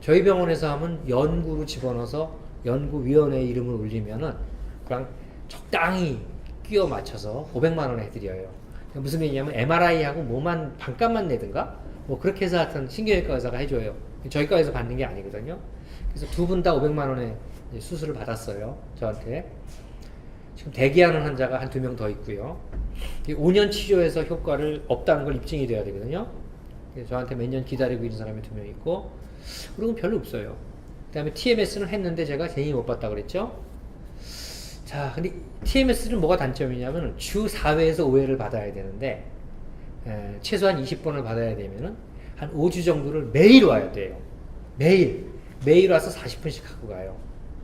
저희 병원에서 하면 연구로 집어넣어서 연구위원회 이름을 올리면은 그냥 적당히 끼워 맞춰서 500만 원에 해드려요. 무슨 얘기냐면 MRI하고 뭐만 반값만 내든가 뭐 그렇게 해서 하여튼 신경외과 의사가 해줘요. 저희 과에서 받는 게 아니거든요. 그래서 두 분 다 500만 원에 수술을 받았어요. 저한테. 지금 대기하는 환자가 한 2명 더 있고요. 5년 치료해서 효과를 없다는 걸 입증이 돼야 되거든요. 저한테 몇 년 기다리고 있는 사람이 2명 있고, 그리고 별로 없어요. 그 다음에 TMS는 했는데 제가 재능이 못 봤다 그랬죠. 자, 근데 TMS는 뭐가 단점이냐면 주 4회에서 5회를 받아야 되는데 최소한 20번을 받아야 되면은 한 5주 정도를 매일 와야 돼요. 매일 와서 40분씩 갖고 가요.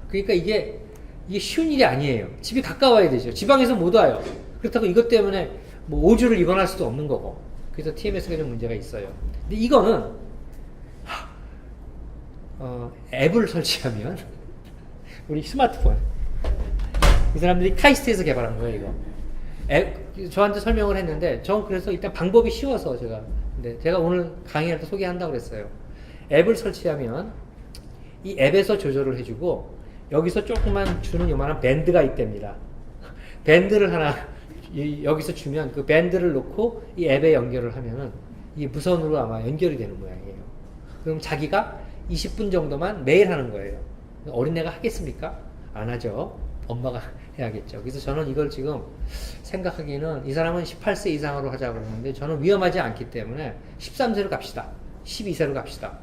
그러니까 이게 쉬운 일이 아니에요. 집이 가까워야 되죠. 지방에서 못 와요. 그렇다고 이것 때문에 뭐 5주를 입원할 수도 없는 거고. 그래서 TMS가 좀 문제가 있어요. 근데 이거는 앱을 설치하면 우리 스마트폰 이 사람들이 카이스트에서 개발한 거예요. 이거 앱 저한테 설명을 했는데 전 그래서 일단 방법이 쉬워서 근데 제가 오늘 강의할 때 소개한다고 그랬어요. 앱을 설치하면 이 앱에서 조절을 해주고 여기서 조그만 주는 요만한 밴드가 있답니다. 밴드를 하나 여기서 주면 그 밴드를 놓고 이 앱에 연결을 하면은 이게 무선으로 아마 연결이 되는 모양이에요. 그럼 자기가 20분 정도만 매일 하는 거예요. 어린애가 하겠습니까? 안 하죠. 엄마가 해야겠죠. 그래서 저는 이걸 지금 생각하기에는 이 사람은 18세 이상으로 하자고 그러는데 저는 위험하지 않기 때문에 13세로 갑시다. 12세로 갑시다.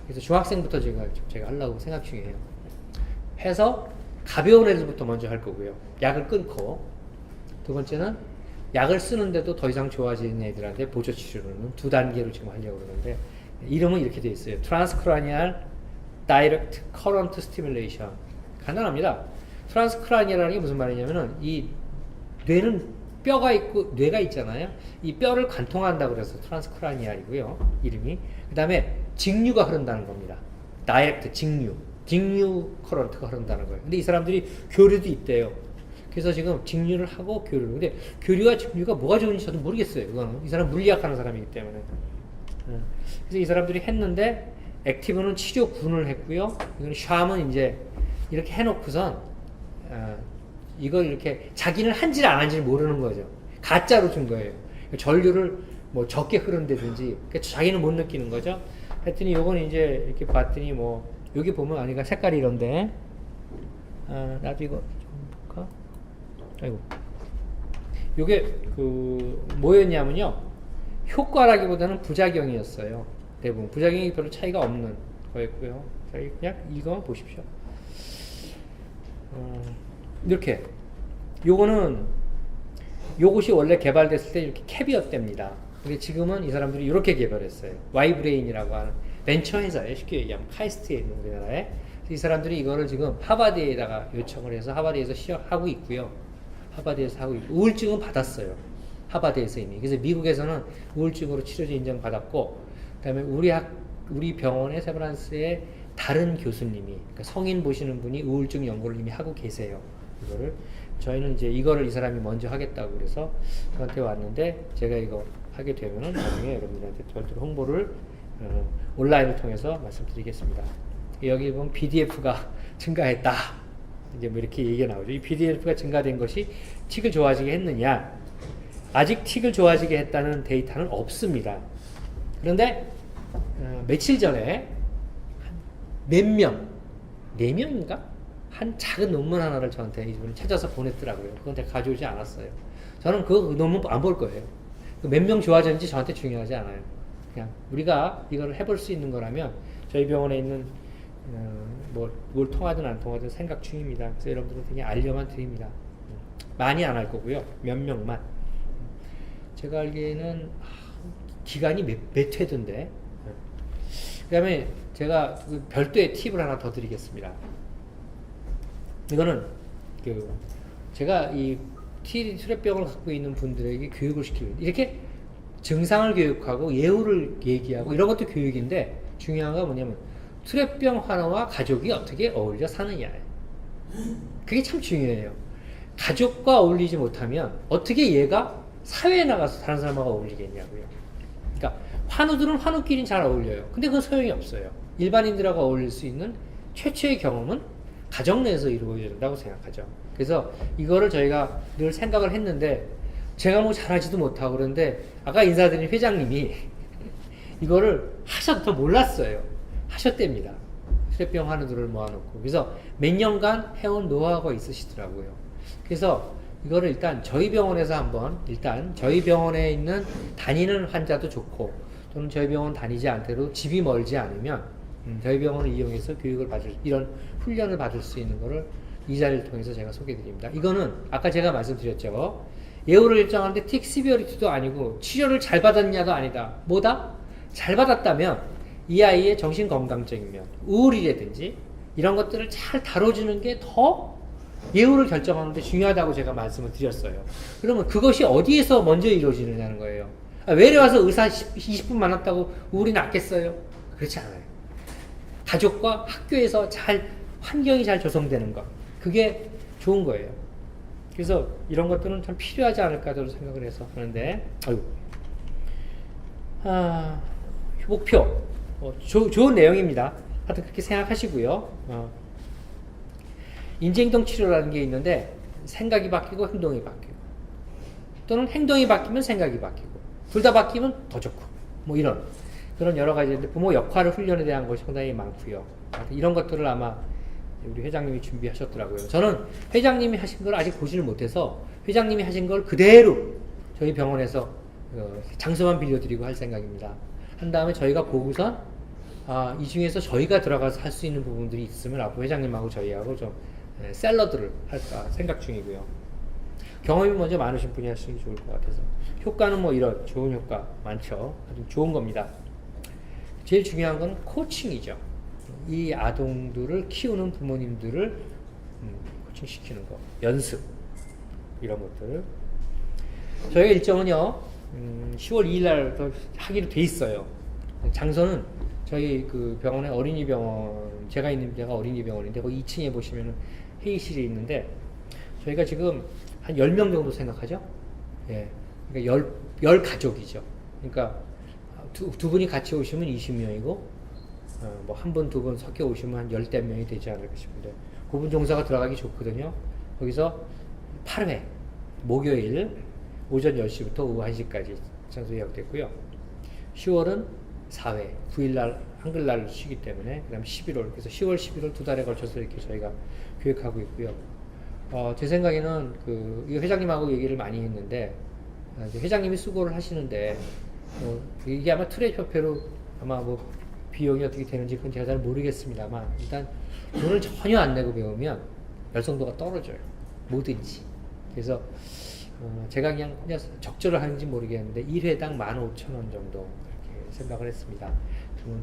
그래서 중학생부터 제가 하려고 생각 중이에요. 해서 가벼운 애들부터 먼저 할 거고요. 약을 끊고 두 번째는 약을 쓰는데도 더 이상 좋아지는 애들한테 보조 치료는 2단계로 지금 하려고 그러는데 이름은 이렇게 되어 있어요. Transcranial Direct Current Stimulation. 간단합니다. 트란스크라니얼이라는 게 무슨 말이냐면은 이 뇌는 뼈가 있고 뇌가 있잖아요. 이 뼈를 관통한다 그래서 트란스크라니얼이고요. 이름이. 그 다음에 직류가 흐른다는 겁니다. 다이렉트 직류 커런트가 흐른다는 거예요. 근데 이 사람들이 교류도 있대요. 그래서 지금 직류를 하고 교류를. 근데 교류와 직류가 뭐가 좋은지 저도 모르겠어요. 이거는 이 사람 물리학 하는 사람이기 때문에. 그래서 이 사람들이 했는데 액티브는 치료군을 했고요. 이건 샴은 이제 이렇게 해놓고선 이걸 이렇게 자기는 한지를 안 한지를 모르는 거죠. 가짜로 준 거예요. 전류를 뭐 적게 흐른다든지 그러니까 자기는 못 느끼는 거죠. 하여튼이 요건 이제 이렇게 봤더니 뭐 여기 보면 아니가 색깔이 이런데 나도 이거 좀 볼까? 아이고 요게 그 뭐였냐면요 효과라기보다는 부작용이었어요. 대부분 부작용이 별로 차이가 없는 거였고요. 그냥 이거 보십시오. 이렇게 요것이 원래 개발됐을 때 이렇게 캡이었답니다. 근데 지금은 이 사람들이 이렇게 개발했어요. Y브레인이라고 하는 벤처 회사에 쉽게 얘기하면 카이스트에 있는 우리나라에 이 사람들이 이거를 지금 하버드에다가 요청을 해서 하버드에서 시험하고 있고요. 하버드에서 하고 있고 우울증은 받았어요. 하버드에서 이미. 그래서 미국에서는 우울증으로 치료제 인정받았고 그다음에 우리 병원의 세브란스의 다른 교수님이 그러니까 성인 보시는 분이 우울증 연구를 이미 하고 계세요. 이거를 저희는 이제 이거를 이 사람이 먼저 하겠다고 그래서 저한테 왔는데 제가 이거 하게 되면은 나중에 여러분들한테 별도로 홍보를 온라인을 통해서 말씀드리겠습니다. 여기 보면 PDF가 증가했다. 이제 뭐 이렇게 얘기가 나오죠. 이 PDF가 증가된 것이 틱을 좋아지게 했느냐? 아직 틱을 좋아지게 했다는 데이터는 없습니다. 그런데 며칠 전에 몇 명, 4명인가? 한 작은 논문 하나를 저한테 이분이 찾아서 보냈더라고요. 그건 제가 가져오지 않았어요. 저는 그 논문 안 볼 거예요. 몇 명 좋아졌는지 저한테 중요하지 않아요. 그냥 우리가 이걸 해볼 수 있는 거라면 저희 병원에 있는 뭘 통하든 안 통하든 생각 중입니다. 그래서 여러분들은 그냥 알려만 드립니다. 많이 안 할 거고요. 몇 명만. 제가 알기에는 기간이 몇 회던데. 그 다음에 제가 별도의 팁을 하나 더 드리겠습니다. 이거는 제가 이 T수레병을 갖고 있는 분들에게 교육을 시키고 이렇게 증상을 교육하고 예후를 얘기하고 이런 것도 교육인데 중요한 건 뭐냐면 수레병 환우와 가족이 어떻게 어울려 사느냐. 그게 참 중요해요. 가족과 어울리지 못하면 어떻게 얘가 사회에 나가서 다른 사람하고 어울리겠냐고요. 그러니까 환우들은 환우끼리는 잘 어울려요. 근데 그건 소용이 없어요. 일반인들하고 어울릴 수 있는 최초의 경험은 가정 내에서 이루어져야 된다고 생각하죠. 그래서 이거를 저희가 늘 생각을 했는데 제가 뭐 잘하지도 못하고 그런데 아까 인사드린 회장님이 이거를 하셔도 몰랐어요. 하셨답니다. 수레병 환우들을 모아놓고. 그래서 몇 년간 해온 노하우가 있으시더라고요. 그래서 이거를 일단 저희 병원에서 한번 일단 저희 병원에 있는 다니는 환자도 좋고 또는 저희 병원 다니지 않더라도 집이 멀지 않으면 저희 병원을 이용해서 교육을 받을, 이런 훈련을 받을 수 있는 거를 이 자리를 통해서 제가 소개해 드립니다. 이거는 아까 제가 말씀드렸죠. 예우를 일정하는데 틱시비어리티도 아니고 치료를 잘 받았냐도 아니다. 뭐다? 잘 받았다면 이 아이의 정신건강적인 면, 우울이라든지 이런 것들을 잘 다뤄주는 게 더 예우를 결정하는 데 중요하다고 제가 말씀을 드렸어요. 그러면 그것이 어디에서 먼저 이루어지느냐는 거예요. 외래 와서 의사 20분 만났다고 우울이 낫겠어요? 그렇지 않아요. 가족과 학교에서 환경이 잘 조성되는 것. 그게 좋은 거예요. 그래서 이런 것들은 참 필요하지 않을까 저는 생각을 해서 하는데, 목표. 좋은 내용입니다. 하여튼 그렇게 생각하시고요. 인지행동 치료라는 게 있는데, 생각이 바뀌고 행동이 바뀌고, 또는 행동이 바뀌면 생각이 바뀌고, 둘 다 바뀌면 더 좋고, 뭐 이런 그런 여러 가지인데, 부모 역할을 훈련에 대한 것이 상당히 많고요. 이런 것들을 아마 우리 회장님이 준비하셨더라고요. 저는 회장님이 하신 걸 아직 보지를 못해서 회장님이 하신 걸 그대로 저희 병원에서 장소만 빌려드리고 할 생각입니다. 한 다음에 저희가 보고선 이 중에서 저희가 들어가서 할 수 있는 부분들이 있으면 앞으로 회장님하고 저희하고 좀 샐러드를 할까 생각 중이고요. 경험이 먼저 많으신 분이 하시는 게 좋을 것 같아서. 효과는 뭐 이런 좋은 효과 많죠. 아주 좋은 겁니다. 제일 중요한 건 코칭이죠. 이 아동들을 키우는 부모님들을 코칭시키는 거, 연습 이런 것들. 저희가 일정은요 10월 2일 날 하기로 돼 있어요. 장소는 저희 그 병원의 어린이병원, 제가 있는 데가 어린이병원인데 거기 2층에 보시면 회의실이 있는데 저희가 지금 한 10명 정도 생각하죠. 예, 그러니까 10 가족이죠. 그러니까 두 분이 같이 오시면 20명이고 뭐 한 분, 두 분 섞여 오시면 한 10대 명이 되지 않을까 싶은데, 구분 종사가 들어가기 좋거든요. 거기서 8회 목요일 오전 10시부터 오후 1시까지 장소 예약됐고요. 10월은 4회 9일날 한글날 쉬기 때문에, 그 다음 11월, 그래서 10월 11월 두 달에 걸쳐서 이렇게 저희가 기획하고 있고요. 제 생각에는 이 회장님하고 얘기를 많이 했는데, 회장님이 수고를 하시는데 이게 아마 트랙협회로 아마 뭐 비용이 어떻게 되는지 그건 제가 잘 모르겠습니다만, 일단 돈을 전혀 안 내고 배우면 열성도가 떨어져요. 뭐든지. 그래서 제가 그냥 적절을 하는지 모르겠는데 1회당 15,000원 정도 이렇게 생각을 했습니다.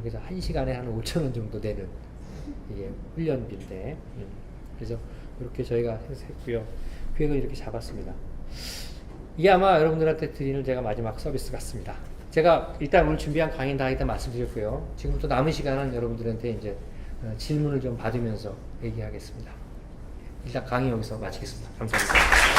그래서 1시간에 한 5,000원 정도 되는 이게 훈련비인데, 그래서 이렇게 저희가 했고요. 계획을 이렇게 잡았습니다. 이게 아마 여러분들한테 드리는 제가 마지막 서비스 같습니다. 제가 일단 오늘 준비한 강의는 다 일단 말씀드렸고요. 지금부터 남은 시간은 여러분들한테 이제 질문을 좀 받으면서 얘기하겠습니다. 일단 강의 여기서 마치겠습니다. 감사합니다.